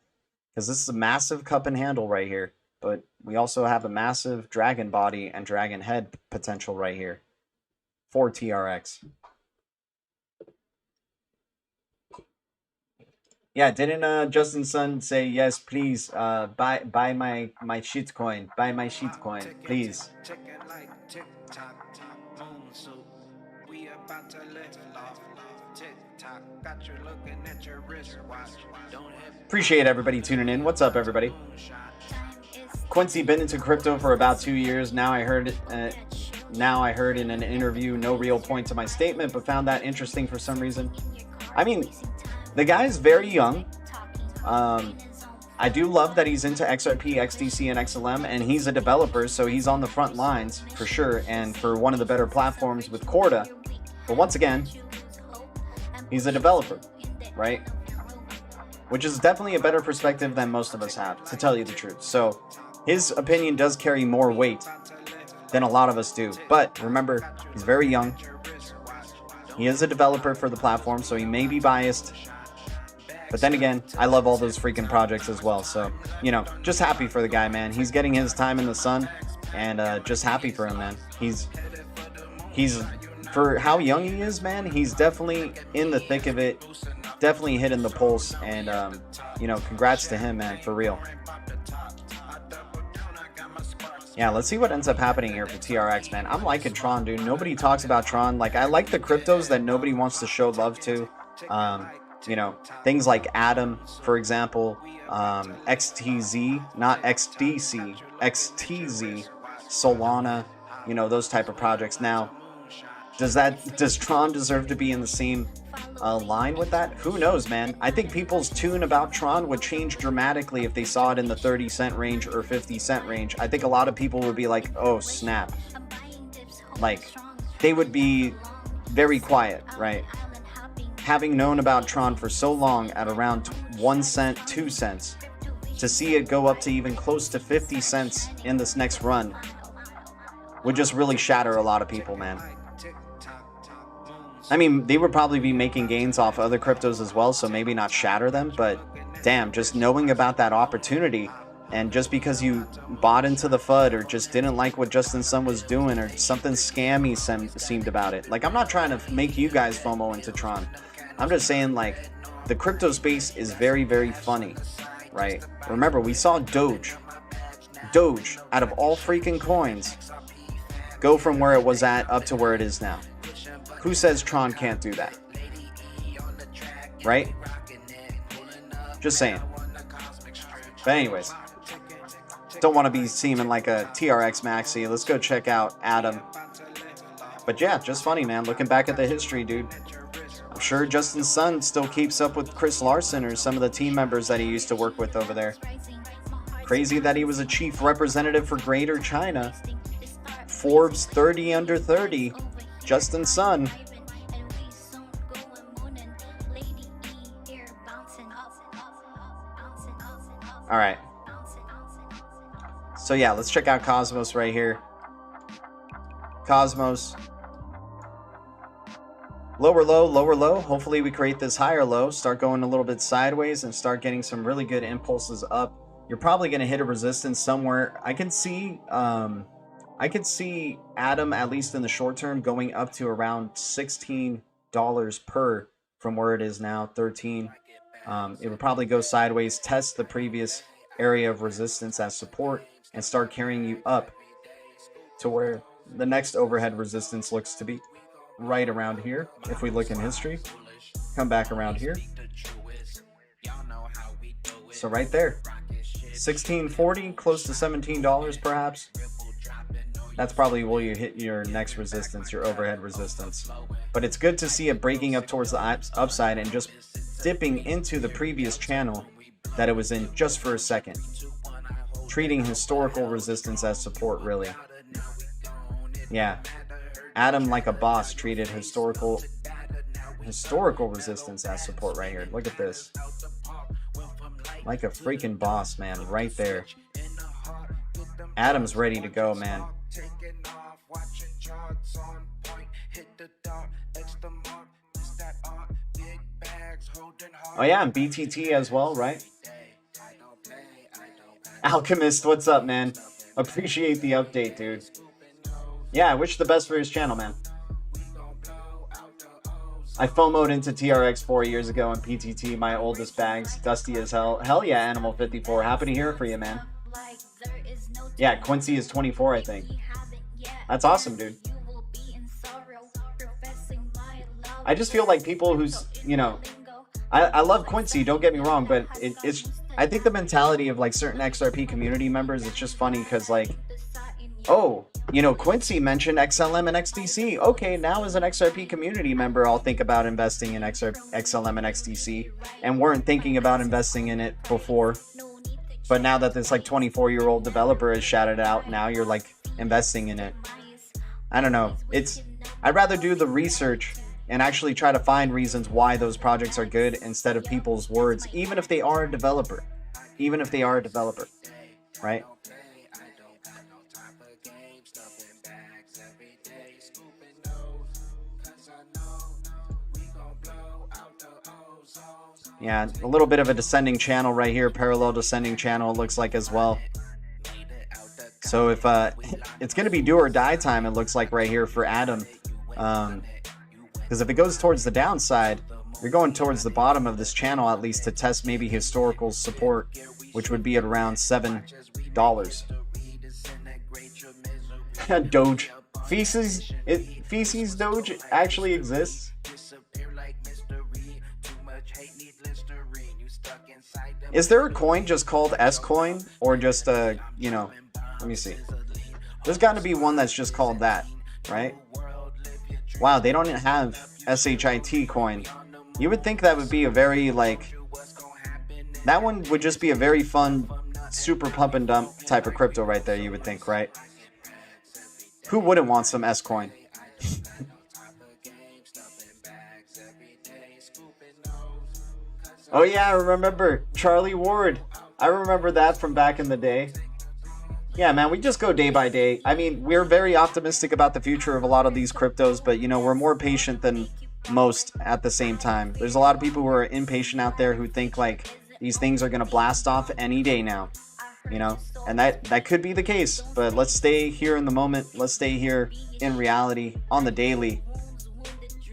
because this is a massive cup and handle right here, but we also have a massive dragon body and dragon head potential right here for TRX. Yeah, didn't Justin Sun say yes, please buy my shitcoin, buy my shitcoin, please. Appreciate everybody tuning in. What's up, everybody? Quincy been into crypto for about 2 years now. I heard in an interview, no real point to my statement, but found that interesting for some reason. I mean, the guy's very young. I do love that he's into XRP, XDC, and XLM, and he's a developer, so he's on the front lines for sure, and for one of the better platforms with Corda. But once again, he's a developer, right? Which is definitely a better perspective than most of us have, to tell you the truth. So his opinion does carry more weight than a lot of us do. But remember, he's very young. He is a developer for the platform, so he may be biased. But then again, I love all those freaking projects as well. So, you know, just happy for the guy, man. He's getting his time in the sun, and just happy for him, man. He's for how young he is, man, he's definitely in the thick of it, definitely hitting the pulse, and you know, congrats to him, man, for real. Yeah, let's see what ends up happening here for TRX, man. I'm liking Tron, dude. Nobody talks about Tron. Like, I like the cryptos that nobody wants to show love to. You know, things like Atom, for example, XTZ, not XDC, XTZ, Solana, you know, those type of projects. Now, does Tron deserve to be in the same line with that? Who knows, man? I think people's tune about Tron would change dramatically if they saw it in the 30-cent range or 50-cent range. I think a lot of people would be like, oh, snap. Like, they would be very quiet, right? Having known about Tron for so long at around 1 cent, 2 cents, to see it go up to even close to 50 cents in this next run would just really shatter a lot of people, man. I mean, they would probably be making gains off other cryptos as well, so maybe not shatter them, but damn, just knowing about that opportunity, and just because you bought into the FUD or just didn't like what Justin Sun was doing or something scammy seemed about it. Like, I'm not trying to make you guys FOMO into Tron. I'm just saying, like, the crypto space is very, very funny, right? Remember, we saw Doge, out of all freaking coins, go from where it was at up to where it is now. Who says Tron can't do that? Right? Just saying. But anyways, don't want to be seeming like a TRX maxi. Let's go check out Atom. But yeah, just funny, man. Looking back at the history, dude. I'm sure Justin Sun still keeps up with Chris Larson or some of the team members that he used to work with over there. Crazy that he was a chief representative for Greater China. Forbes 30 under 30. Justin Sun. All right. So yeah, let's check out Cosmos right here. Cosmos. Lower low, lower low. Hopefully we create this higher low, start going a little bit sideways and start getting some really good impulses up. You're probably going to hit a resistance somewhere. I can see Atom, at least in the short term, going up to around $16 per from where it is now, 13. It would probably go sideways, test the previous area of resistance as support, and start carrying you up to where the next overhead resistance looks to be right around here. If we look in history, come back around here. So right there, $16.40, close to $17 perhaps. That's probably where you hit your next resistance, your overhead resistance. But it's good to see it breaking up towards the upside and just dipping into the previous channel that it was in just for a second. treating historical resistance as support, really. Yeah. Adam, like a boss, treated historical resistance as support right here. Look at this. Like a freaking boss, man, right there. Adam's ready to go, man. Oh yeah, and BTT as well, right? Alchemist, what's up, man? Appreciate the update, dude. Yeah, I wish the best for his channel, man. I FOMO'd into TRX 4 years ago in PTT, my oldest bags, dusty as hell. Hell yeah, Animal 54. Happy to hear it for you, man. Yeah, Quincy is 24, I think. That's awesome, dude. I just feel like people who's, you know, I love Quincy, don't get me wrong, but it's, I think the mentality of like certain XRP community members, it's just funny because like, oh, you know, Quincy mentioned XLM and XDC. Okay, now as an XRP community member, I'll think about investing in XLM and XDC, and weren't thinking about investing in it before. But now that this like 24-year-old developer has shouted out, now you're like investing in it. I don't know. I'd rather do the research and actually try to find reasons why those projects are good instead of people's words, even if they are a developer. Even if they are a developer, right? Yeah, a little bit of a descending channel right here, parallel descending channel, it looks like as well. So if it's going to be do or die time, it looks like right here for Adam. Because if it goes towards the downside, you're going towards the bottom of this channel at least to test maybe historical support, which would be at around $7. Doge. Feces Doge actually exists. Is there a coin just called S-Coin? Or just, you know, let me see. There's got to be one that's just called that, right? Wow, they don't have SHIT coin. You would think that would be a very, like, that one would just be a very fun, super pump and dump type of crypto right there, you would think, right? Who wouldn't want some S-Coin? Oh yeah, I remember Charlie Ward. I remember that from back in the day. Yeah, man, we just go day by day. I mean, we're very optimistic about the future of a lot of these cryptos, but, you know, we're more patient than most at the same time. There's a lot of people who are impatient out there who think, like, these things are going to blast off any day now, you know? And that could be the case, but let's stay here in the moment. Let's stay here in reality on the daily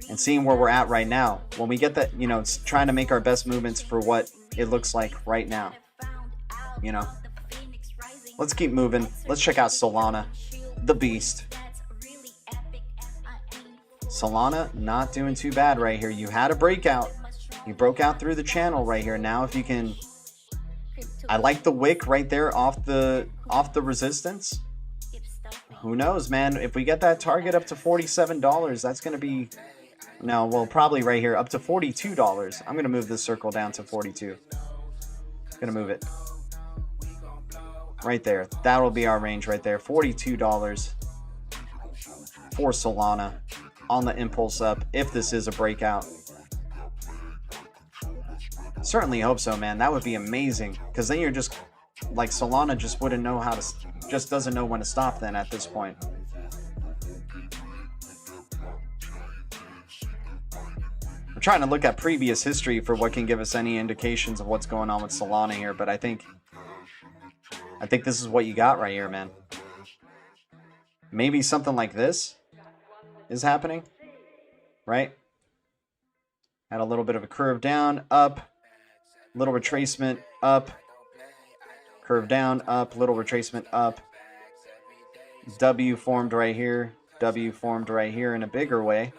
and seeing where we're at right now. When we get that, you know, trying to make our best movements for what it looks like right now, you know? Let's keep moving. Let's check out Solana, the beast. Solana not doing too bad right here. You had a breakout. You broke out through the channel right here. Now if you can, I like the wick right there off the resistance. Who knows, man? If we get that target up to $47, that's going to be, no, well, probably right here up to $42. I'm going to move this circle down to 42. Going to move it. Right there. That'll be our range right there. $42 for Solana on the impulse up if this is a breakout. Certainly hope so, man. That would be amazing, because then you're just like, Solana just wouldn't know how to, just doesn't know when to stop then at this point. I'm trying to look at previous history for what can give us any indications of what's going on with Solana here, but I think this is what you got right here, man. Maybe something like this is happening, right? Had a little bit of a curve down, up, little retracement, up, curve down, up, little retracement, up. W formed right here, W formed right here in a bigger way.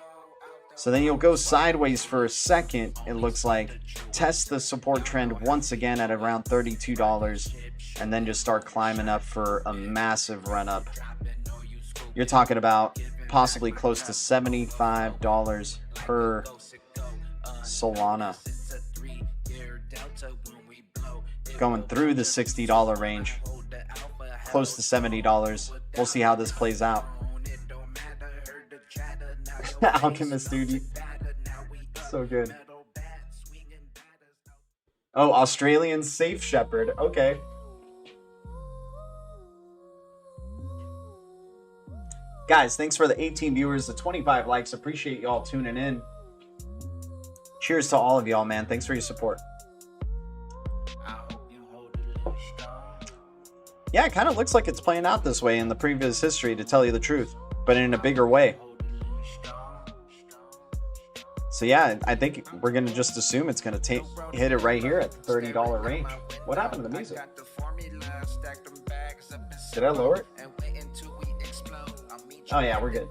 So then you'll go sideways for a second, it looks like, test the support trend once again at around $32, and then just start climbing up for a massive run up. You're talking about possibly close to $75 per Solana. Going through the $60 range. close to $70. We'll see how this plays out. Alchemist, dude. So good. Oh, Australian Safe Shepherd. Okay. Guys, thanks for the 18 viewers, the 25 likes. Appreciate y'all tuning in. Cheers to all of y'all, man. Thanks for your support. Yeah, it kind of looks like it's playing out this way in the previous history, to tell you the truth, but in a bigger way. So yeah, I think we're going to just assume it's going to hit it right here at the $30 range. What happened to the music? Did I lower it? Oh yeah, we're good.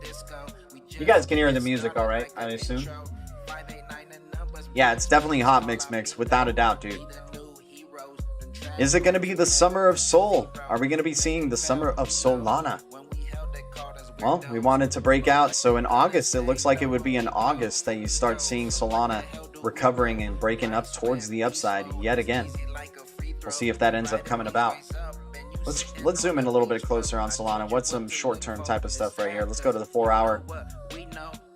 You guys can hear the music all right, I assume? Yeah, it's definitely hot mix, without a doubt, dude. Is it going to be the Summer of Sol? Are we going to be seeing the Summer of Solana? Well, we wanted to break out, so in August, it looks like it would be in August that you start seeing Solana recovering and breaking up towards the upside yet again. We'll see if that ends up coming about. Let's zoom in a little bit closer on Solana. What's some short-term type of stuff right here? Let's go to the 4-hour.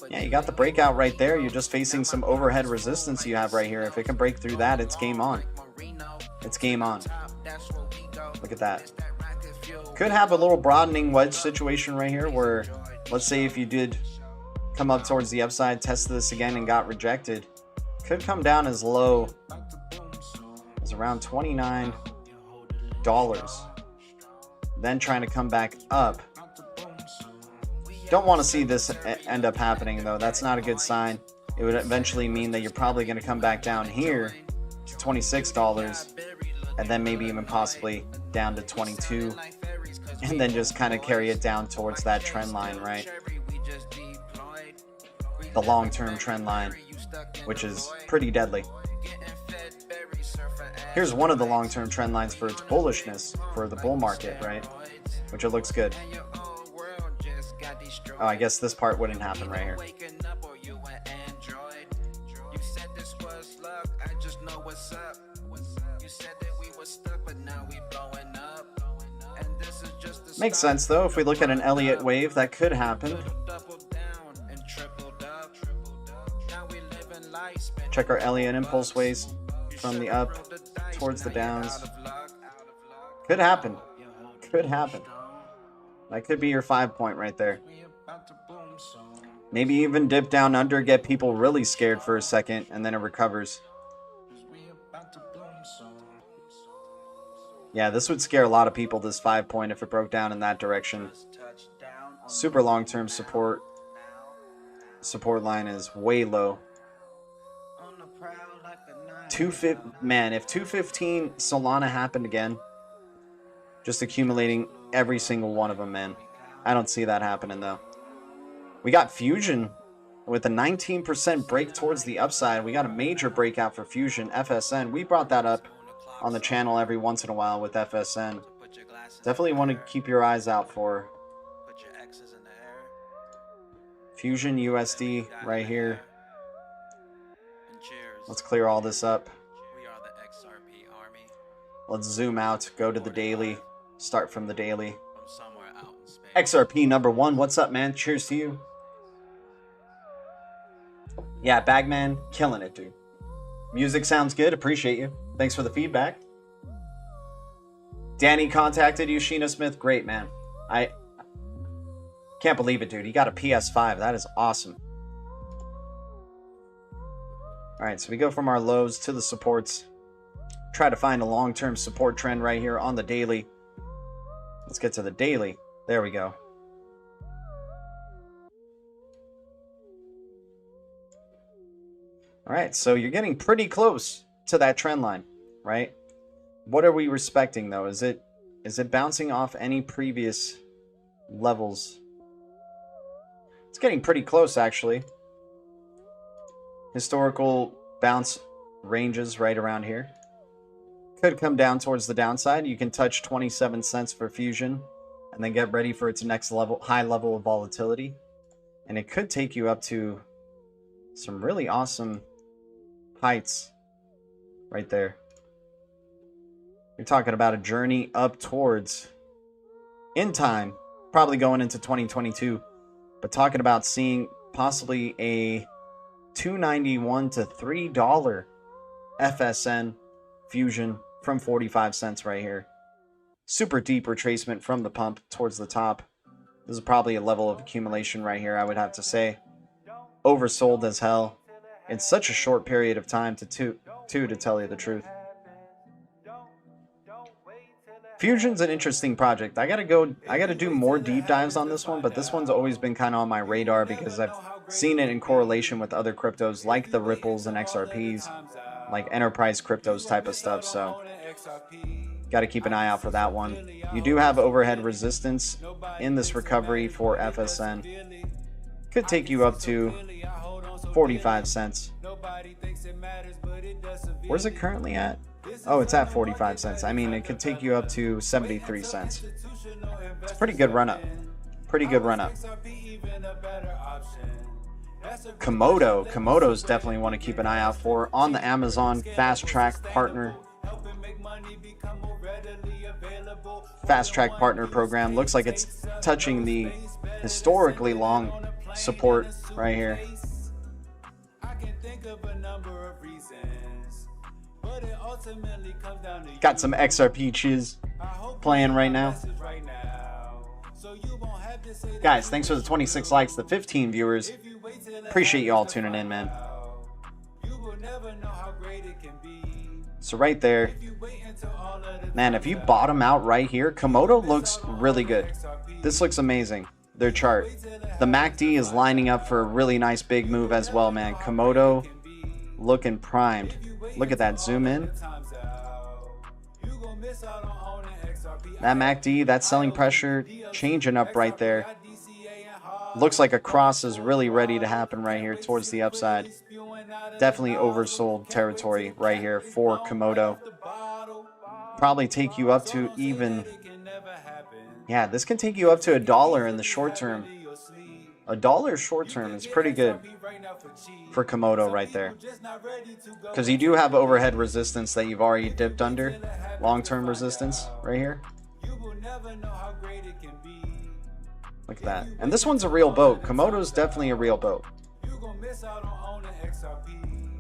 Yeah, you got the breakout right there. You're just facing some overhead resistance you have right here. If it can break through that, it's game on. It's game on. Look at that. Could have a little broadening wedge situation right here where, let's say if you did come up towards the upside, test this again and got rejected, could come down as low as around $29. Then trying to come back up. Don't want to see this end up happening though. That's not a good sign. It would eventually mean that you're probably going to come back down here to $26 and then maybe even possibly down to 22 and then just kind of carry it down towards that trend line, right? The long-term trend line, which is pretty deadly. Here's one of the long-term trend lines for its bullishness for the bull market, right? Which it looks good. Oh, I guess this part wouldn't happen right here. Makes sense though. If we look at an Elliott wave, that could happen. Check our Elliott impulse waves from the up towards the downs. Could happen. Could happen. That could be your 5-point right there. Maybe even dip down under, get people really scared for a second, and then it recovers. Yeah, this would scare a lot of people, this 5-point, if it broke down in that direction. Super long-term support. Support line is way low. Man, if 215 Solana happened again, just accumulating every single one of them, man. I don't see that happening, though. We got Fusion with a 19% break towards the upside. We got a major breakout for Fusion, FSN. We brought that up on the channel every once in a while with FSN. Definitely want to keep your eyes out for Fusion USD right here. Let's clear all this up. Let's zoom out, go to the daily, start from the daily. XRP number 1, what's up, man? Cheers to you. Yeah, Bagman, killing it, dude. Music sounds good, appreciate you. Thanks for the feedback. Danny contacted you, Sheena Smith. Great, man. I can't believe it, dude. He got a PS5. That is awesome. All right, so we go from our lows to the supports. Try to find a long-term support trend right here on the daily. Let's get to the daily. There we go. All right, so you're getting pretty close to that trend line, right? What are we respecting though? Is it bouncing off any previous levels? It's getting pretty close actually. Historical bounce ranges right around here. Could come down towards the downside. You can touch 27 cents for Fusion and then get ready for its next level, high level of volatility. And it could take you up to some really awesome heights right there. You're talking about a journey up towards in time, probably going into 2022. But talking about seeing possibly a $2.91 to $3 FSN fusion from 45 cents right here. Super deep retracement from the pump towards the top. This is probably a level of accumulation right here, I would have to say. Oversold as hell in such a short period of time to tell you the truth. Fusion's an interesting project. I gotta do more deep dives on this one, but this one's always been kind of on my radar because I've seen it in correlation with other cryptos like the Ripples and XRPs, like enterprise cryptos type of stuff, so gotta keep an eye out for that one. You do have overhead resistance in this recovery for FSN. Could take you up to 45 cents. Where's it currently at? Oh, it's at 45 cents. I mean, it could take you up to 73 cents. It's a pretty good run up. Pretty good run up. Komodo's definitely want to keep an eye out for on the Amazon Fast Track Partner. Fast Track Partner program. Looks like it's touching the historically long support right here. Got some XRP chiz playing right now. Guys, thanks for the 26 likes, the 15 viewers. Appreciate you all tuning in, man. So right there, man, if you bottom out right here, Komodo looks really good. This looks amazing. Their chart. The MACD is lining up for a really nice big move as well, man. Komodo looking primed. Look at that, zoom in. That MACD, that selling pressure changing up right there. Looks like a cross is really ready to happen right here towards the upside. Definitely oversold territory right here for Komodo. Probably take you up to even... Yeah, this can take you up to $1 in the short term. $1 short term is pretty good for Komodo right there. Because you do have overhead resistance that you've already dipped under. Long-term resistance right here. Look at that. And this one's a real boat. Komodo's definitely a real boat.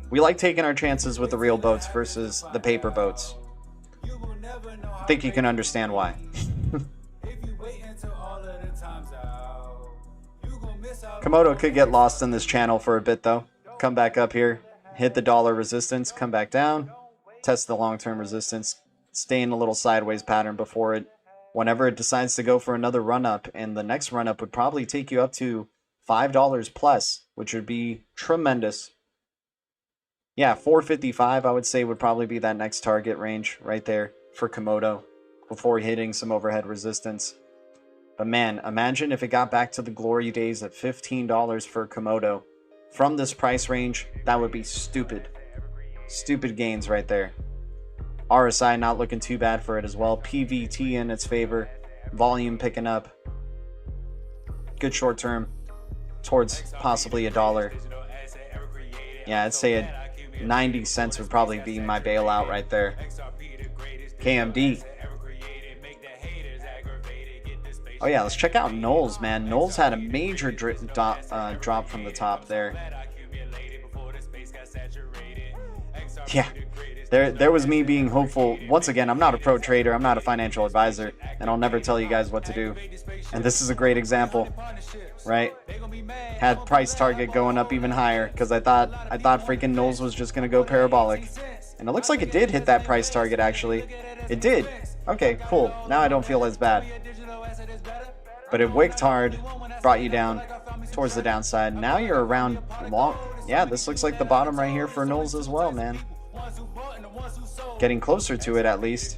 We like taking our chances with the real boats versus the paper boats. I think you can understand why. Komodo could get lost in this channel for a bit though. Come back up here, hit the dollar resistance, come back down, test the long-term resistance, stay in a little sideways pattern before it, whenever it decides to go for another run-up, and the next run-up would probably take you up to $5 plus, which would be tremendous. Yeah, 455 I would say would probably be that next target range right there for Komodo before hitting some overhead resistance. But man, imagine if it got back to the glory days of $15 for Komodo. From this price range, that would be stupid. Stupid gains right there. RSI not looking too bad for it as well. PVT in its favor. Volume picking up. Good short term. Towards possibly $1. Yeah, I'd say 90 cents would probably be my bailout right there. KMD. Oh yeah, let's check out Knowles, man. Knowles had a major drop from the top there. Yeah, there was me being hopeful. Once again, I'm not a pro trader, I'm not a financial advisor, and I'll never tell you guys what to do. And this is a great example, right? Had price target going up even higher because I thought freaking Knowles was just gonna go parabolic, and it looks like it did hit that price target. Actually, it did. Okay, cool. Now I don't feel as bad. But it wicked hard, brought you down towards the downside. Now you're around long. Yeah, this looks like the bottom right here for Knowles as well, man. Getting closer to it at least.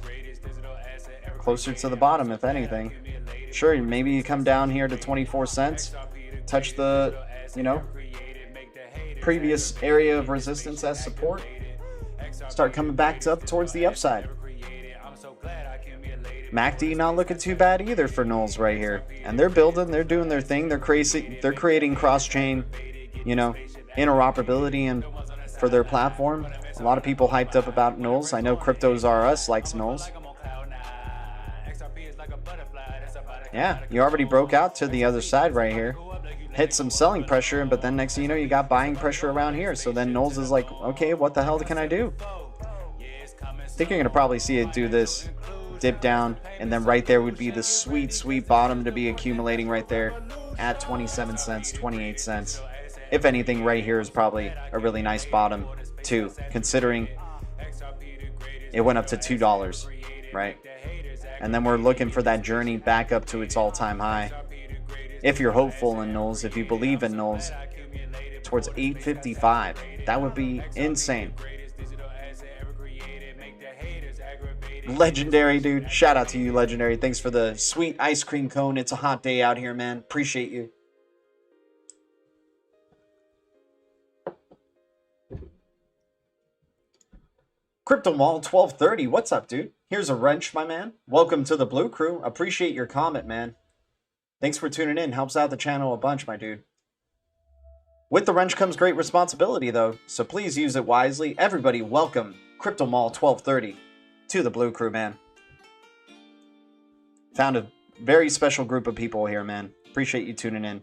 Closer to the bottom, if anything. Sure, maybe you come down here to 24 cents. Touch the, you know, previous area of resistance as support. Start coming back up towards the upside. MACD not looking too bad either for Knowles right here. And they're building, they're doing their thing. They're creating cross-chain, you know, interoperability and for their platform. A lot of people hyped up about Knowles. I know Cryptos R Us likes Knowles. Yeah, you already broke out to the other side right here. Hit some selling pressure, but then next thing you know, you got buying pressure around here. So then Knowles is like, okay, what the hell can I do? I think you're going to probably see it do this. Dip down, and then right there would be the sweet, sweet bottom to be accumulating right there at 27 cents, 28 cents. If anything, right here is probably a really nice bottom too, considering it went up to $2, right? And then we're looking for that journey back up to its all-time high. If you're hopeful in Knowles, if you believe in Knowles, towards 855, that would be insane. Legendary, dude. Shout out to you, Legendary. Thanks for the sweet ice cream cone. It's a hot day out here, man. Appreciate you. Crypto Mall 1230. What's up, dude? Here's a wrench, my man. Welcome to the Blue Crew. Appreciate your comment, man. Thanks for tuning in. Helps out the channel a bunch, my dude. With the wrench comes great responsibility, though, so please use it wisely. Everybody, welcome Crypto Mall 1230 to the Blue Crew, man. Found a very special group of people here, man. Appreciate you tuning in.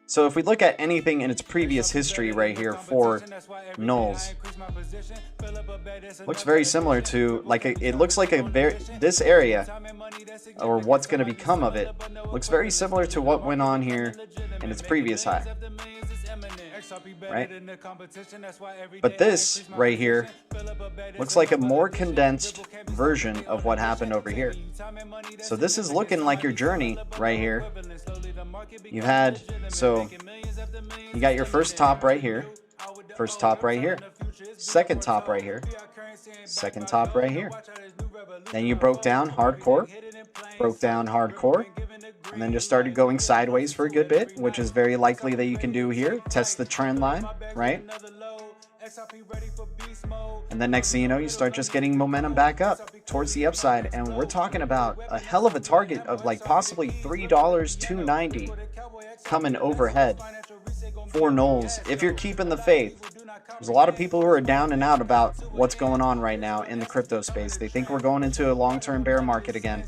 So if we look at anything in its previous history right here for Knowles, looks very similar to, like, it looks like this area, or what's going to become of it, looks very similar to what went on here in its previous high, right? But this right here looks like a more condensed version of what happened over here. So this is looking like your journey right here. You had, so you got your first top right here, first top right here, second top right here, second top right here. Then you broke down hardcore, and then just started going sideways for a good bit, which is very likely that you can do here. Test the trend line, right? And then next thing you know, you start just getting momentum back up towards the upside, and we're talking about a hell of a target of like possibly $3, $2.90 coming overhead for Knowles. If you're keeping the faith, there's a lot of people who are down and out about what's going on right now in the crypto space. They think we're going into a long-term bear market again.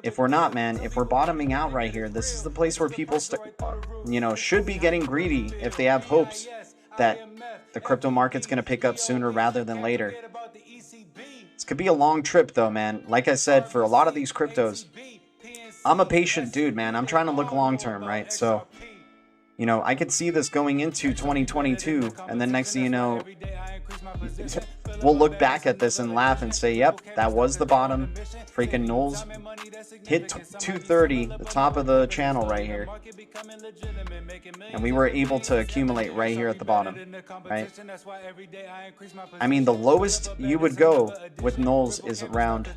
If we're not, man, if we're bottoming out right here, this is the place where people should be getting greedy if they have hopes that the crypto market's going to pick up sooner rather than later. This could be a long trip though, man. Like I said, for a lot of these cryptos, I'm a patient dude, man. I'm trying to look long term, right? So, you know, I could see this going into 2022, and then next thing you know, we'll look back at this and laugh and say, yep, that was the bottom. Freaking Knowles hit 230, the top of the channel right here. And we were able to accumulate right here at the bottom, right? I mean, the lowest you would go with Knowles is around,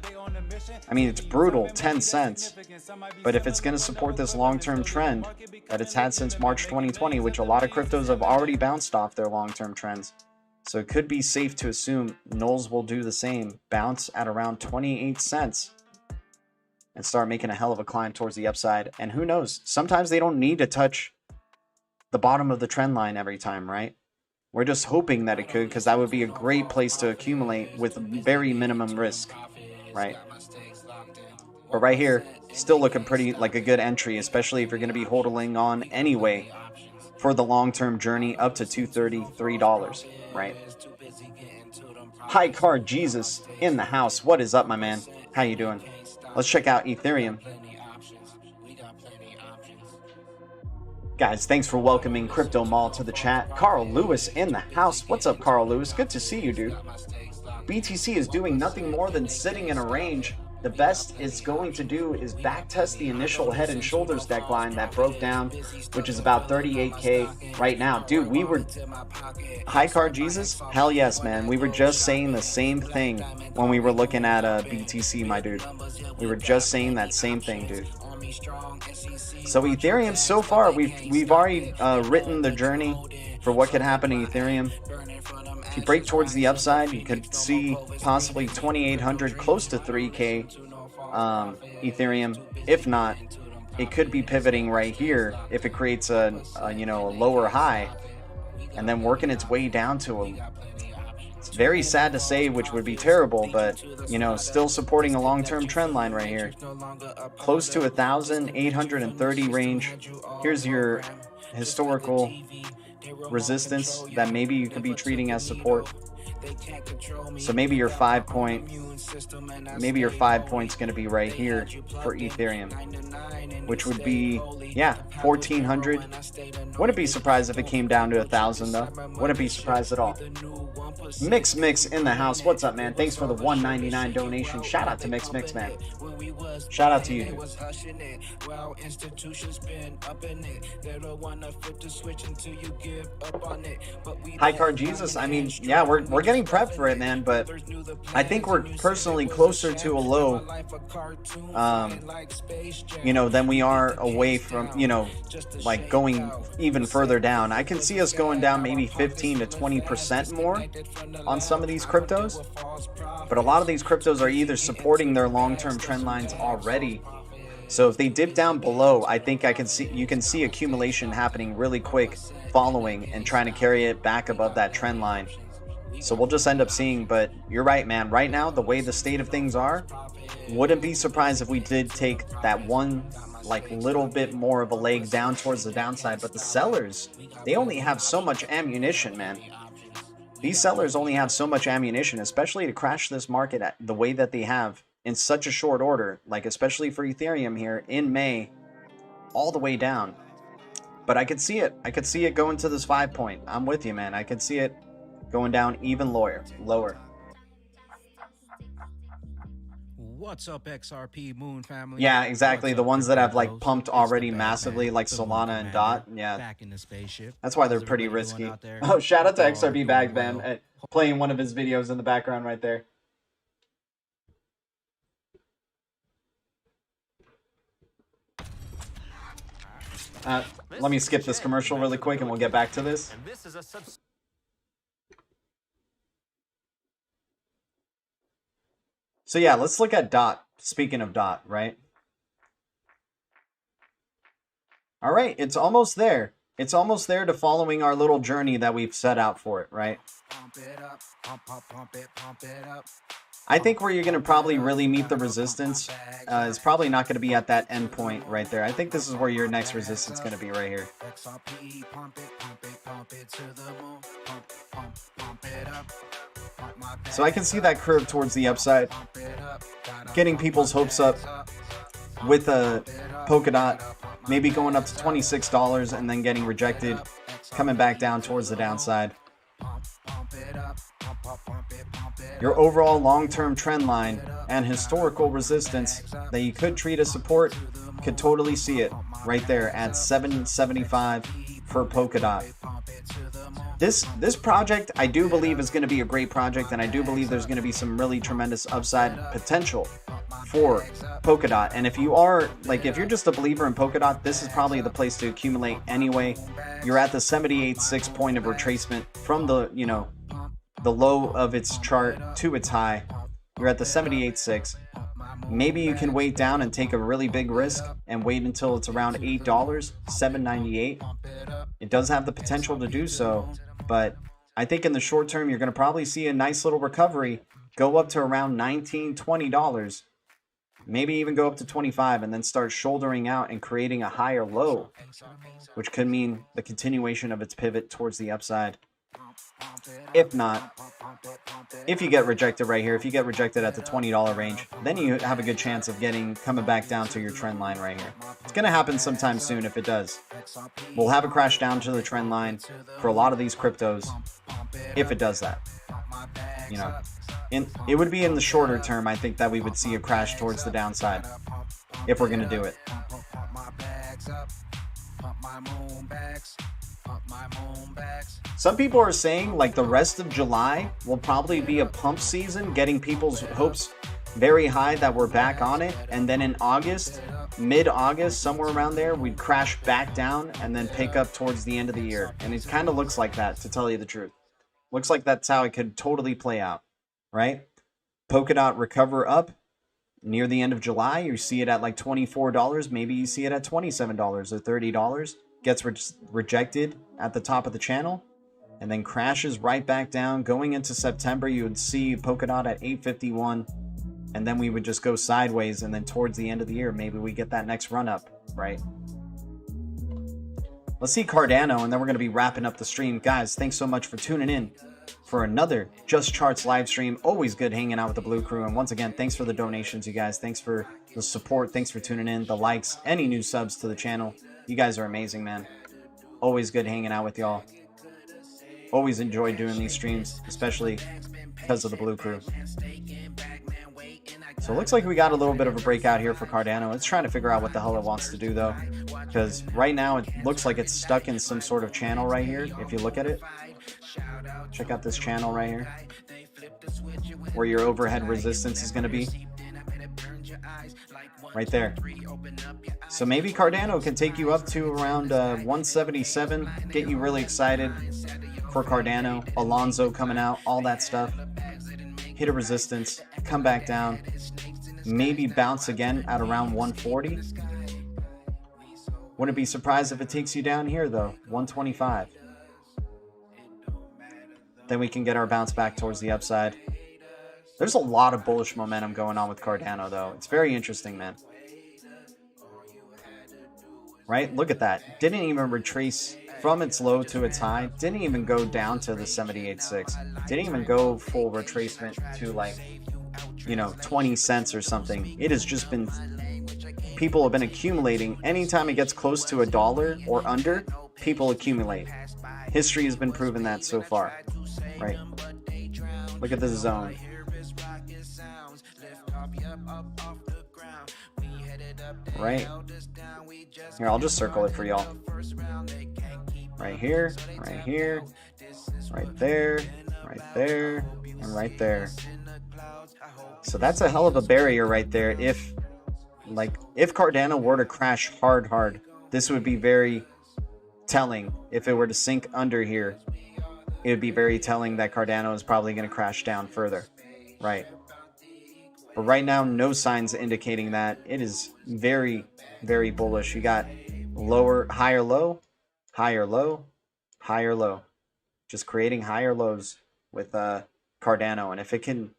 I mean, it's brutal, 10 cents. But if it's going to support this long-term trend that it's had since March 2020, which a lot of cryptos have already bounced off their long-term trends. So it could be safe to assume Knowles will do the same, bounce at around 28 cents and start making a hell of a climb towards the upside. And who knows, sometimes they don't need to touch the bottom of the trend line every time, right? We're just hoping that it could, because that would be a great place to accumulate with very minimum risk, right? But right here, still looking pretty like a good entry, especially if you're going to be holding on anyway for the long-term journey up to $233, right? High Card Jesus in the house. What is up, my man? How you doing? Let's check out Ethereum. Guys, thanks for welcoming Crypto Mall to the chat. Carl Lewis in the house. What's up, Carl Lewis? Good to see you, dude. BTC is doing nothing more than sitting in a range. The best it's going to do is backtest the initial head and shoulders neckline that broke down, which is about 38K right now. Dude, we were... High Card Jesus? Hell yes, man. We were just saying the same thing when we were looking at BTC, my dude. We were just saying that same thing, dude. So Ethereum, so far, we've already written the journey for what could happen in Ethereum. If you break towards the upside, you could see possibly 2,800, close to 3K Ethereum. If not, it could be pivoting right here if it creates a lower high, and then working its way down to very sad to say, which would be terrible, but, you know, still supporting a long-term trend line right here. Close to 1,830 range. Here's your historical resistance that maybe you could be treating as support. So maybe your 5 point, maybe your 5 point's going to be right here for Ethereum, which would be, yeah, 1,400. Wouldn't be surprised if it came down to 1,000 though. Wouldn't be surprised at all. Mix in the house. What's up, man? Thanks for the $1.99 donation. Shout out to Mix, man. Shout out to you. High card Jesus. I mean, yeah, we're getting prepped for it, man. But I think we're personally closer to a low, you know, than we are away from, you know, like going even further down. I can see us going down maybe 15 to 20% more on some of these cryptos, but a lot of these cryptos are either supporting their long-term trend lines already. So if they dip down below, I think you can see accumulation happening really quick following and trying to carry it back above that trend line. So we'll just end up seeing, but you're right, man. Right now, the way the state of things are, wouldn't be surprised if we did take that one like little bit more of a leg down towards the downside. But the sellers, they only have so much ammunition, man. These sellers only have so much ammunition, especially to crash this market at the way that they have in such a short order, like especially for Ethereum here in May, all the way down. But I could see it. I could see it going to this 5 point. I'm with you, man. I could see it going down even lower. What's up, XRP Moon family? Yeah, exactly. The ones that have like pumped already massively, like Solana and Dot. Yeah, back in the spaceship. That's why they're pretty risky. Oh, shout out to XRP Bags, man. Playing one of his videos in the background right there. Let me skip this commercial really quick and we'll get back to this. So yeah, let's look at Dot. Speaking of Dot, right? All right, it's almost there. It's almost there to following our little journey that we've set out for it, right? I think where you're going to probably really meet the resistance is probably not going to be at that end point right there. I think this is where your next resistance is going to be right here. So I can see that curve towards the upside, getting people's hopes up with a Polkadot, maybe going up to $26 and then getting rejected, coming back down towards the downside. Your overall long-term trend line and historical resistance that you could treat as support, could totally see it right there at 775 for Polkadot. This project, I do believe, is going to be a great project, and I do believe there's going to be some really tremendous upside potential for Polkadot. And if you are, like, if you're just a believer in Polkadot, this is probably the place to accumulate anyway. You're at the 78.6 point of retracement from the, you know, the low of its chart to its high. You're at the 78.6. Maybe you can wait down and take a really big risk and wait until it's around $8, $7.98. It does have the potential to do so, but I think in the short term, you're going to probably see a nice little recovery, go up to around $19, $20, maybe even go up to 25 and then start shouldering out and creating a higher low, which could mean the continuation of its pivot towards the upside. If not, if you get rejected right here, if you get rejected at the $20 range, then you have a good chance of coming back down to your trend line right here. It's going to happen sometime soon if it does. We'll have a crash down to the trend line for a lot of these cryptos if it does that. You know, it would be in the shorter term, I think, that we would see a crash towards the downside if we're going to do it. Some people are saying like the rest of July will probably be a pump season, getting people's hopes very high that we're back on it, and then in August, mid-August, somewhere around there, we'd crash back down and then pick up towards the end of the year. And it kind of looks like that, to tell you the truth. Looks like that's how it could totally play out, right? Polkadot recover up near the end of July. You see it at like $24. Maybe you see it at $27 or $30. Gets rejected at the top of the channel. and then crashes right back down. Going into September, you would see Polkadot at 851, and then we would just go sideways, and then towards the end of the year, maybe we get that next run up, right? Let's see Cardano, and then we're going to be wrapping up the stream. Guys, thanks so much for tuning in for another Just Charts live stream. Always good hanging out with the Blue Crew. And once again, thanks for the donations, you guys. Thanks for the support. Thanks for tuning in, the likes, any new subs to the channel. You guys are amazing, man. Always good hanging out with y'all. Always enjoy doing these streams, especially because of the Blue Crew. So it looks like we got a little bit of a breakout here for Cardano. It's trying to figure out what the hell it wants to do, though, because right now it looks like it's stuck in some sort of channel right here. If you look at it, check out this channel right here where your overhead resistance is going to be right there. So maybe Cardano can take you up to around 177, get you really excited for Cardano. Alonzo coming out, all that stuff. Hit a resistance, come back down, maybe bounce again at around 140. Wouldn't be surprised if it takes you down here though, 125. Then we can get our bounce back towards the upside. There's a lot of bullish momentum going on with Cardano though. It's very interesting, man. Right? Look at that. Didn't even retrace from its low to its high. Didn't even go down to the 78.6. Didn't even go full retracement to like, you know, 20 cents or something. It has just been, people have been accumulating. Anytime it gets close to $1 or under, people accumulate. History has been proven that so far, right? Look at this zone. Right? Here, I'll just circle it for y'all. Right here, right here, right there, and right there. So that's a hell of a barrier right there. If Cardano were to crash hard, this would be very telling. If it were to sink under here, it would be very telling that Cardano is probably going to crash down further, right? But right now, no signs indicating that. It is very, very bullish. You got lower, higher low, higher low, higher low. Just creating higher lows with Cardano. And if it can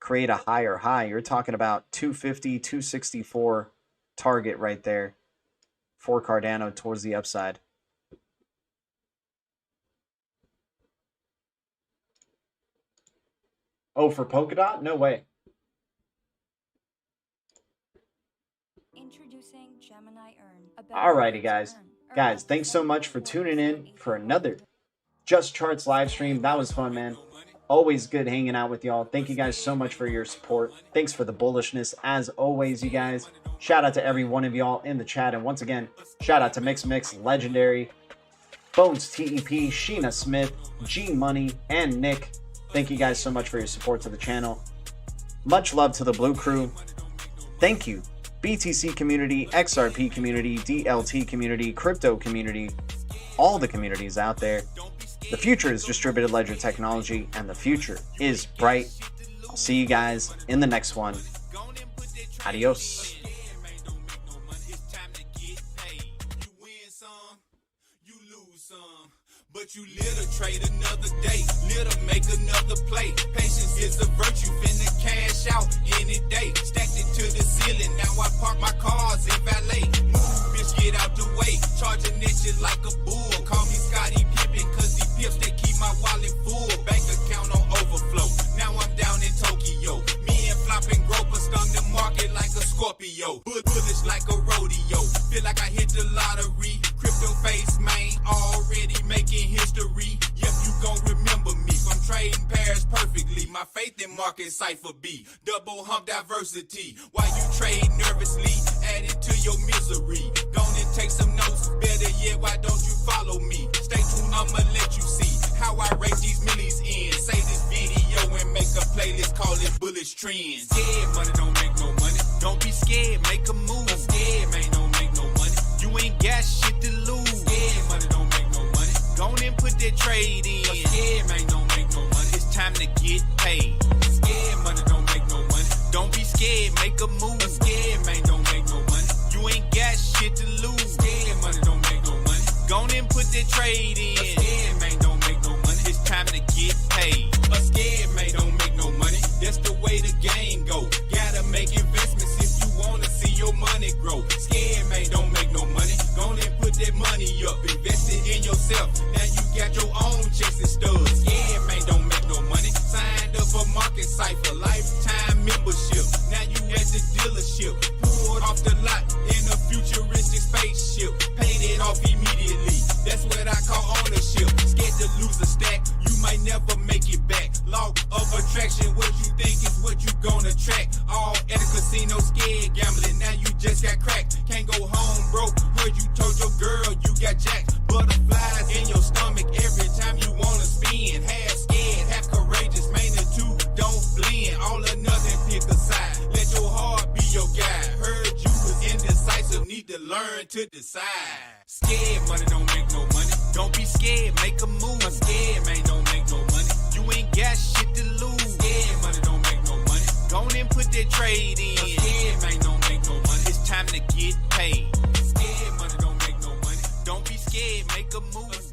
create a higher high, you're talking about 250, 264 target right there for Cardano towards the upside. Oh, for Polkadot? No way. Introducing Gemini Earn. Alrighty, guys. Guys, thanks so much for tuning in for another Just Charts live stream. That was fun, man. Always good hanging out with y'all. Thank you guys so much for your support. Thanks for the bullishness, as always, you guys. Shout out to every one of y'all in the chat. And once again, shout out to Mix, Legendary, Bones TEP, Sheena Smith, G Money, and Nick. Thank you guys so much for your support to the channel. Much love to the Blue Crew. Thank you, BTC community, XRP community, DLT community, crypto community, all the communities out there. The future is distributed ledger technology, and the future is bright. I'll see you guys in the next one. Adios. But you live to trade another day, live to make another play. Patience is a virtue, finna cash out any day. Stacked it to the ceiling, now I park my cars in valet. Move, bitch, get out the way. Charging that shit like a bull. Call me Scotty Pippen, cause these pips, they keep my wallet full. Bank account on overflow, now I'm down in Tokyo. Me and Flopping Groper stung the market like a Scorpio. Bullish like a rodeo, feel like I hit the lottery. Crypto face, man, already making history. Yep, you gon' remember me from trading pairs perfectly. My faith in market cipher B, double hump diversity. Why you trade nervously, add it to your misery. Gonna take some notes, better yet, why don't you follow me? Stay tuned, I'ma let you see how I rake these millies in. Save this video and make a playlist, call it Bullish Trends. Scared money don't make no money, don't be scared, make a move. Scared man don't make no money, you ain't got shit to lose. Scared money don't make no money, go on and put that trade in. Scared man don't make no money, it's time to get paid. Scared money don't make no money, don't be scared, make a move. Scared man don't make no money, you ain't got shit to lose. Scared money don't make no money, go on and put that trade in. Scared man don't make no money, time to get paid. A scared man don't make no money, that's the way the game go. Gotta make investments if you wanna see your money grow. Scared man don't make no money, go on and put that money up. Invest it in yourself, now you got your own checks and studs. Scared man don't make no money, signed up a market site for lifetime membership. Now you at the dealership, pulled off the lot in a futuristic spaceship. Paid it off immediately, that's what I call ownership. Scared to lose a stack, you might never make it back. Law of attraction, what you think is what you gonna track. All at a casino, scared gambling, now you just got cracked. Can't go home broke, heard you told your girl you got jacked. Butterflies in your stomach every time you wanna spin. Half scared, half courageous, man, the two don't blend. All or nothing, pick a side, let your heart be your guide. Heard you was indecisive, need to learn to decide. Scared money don't make no money, don't be scared, make a move. A scared man don't make no money, you ain't got shit to lose. Scared money don't make no money, go on and put that trade in. A scared man don't make no money, it's time to get paid. Scared money don't make no money, don't be scared, make a move.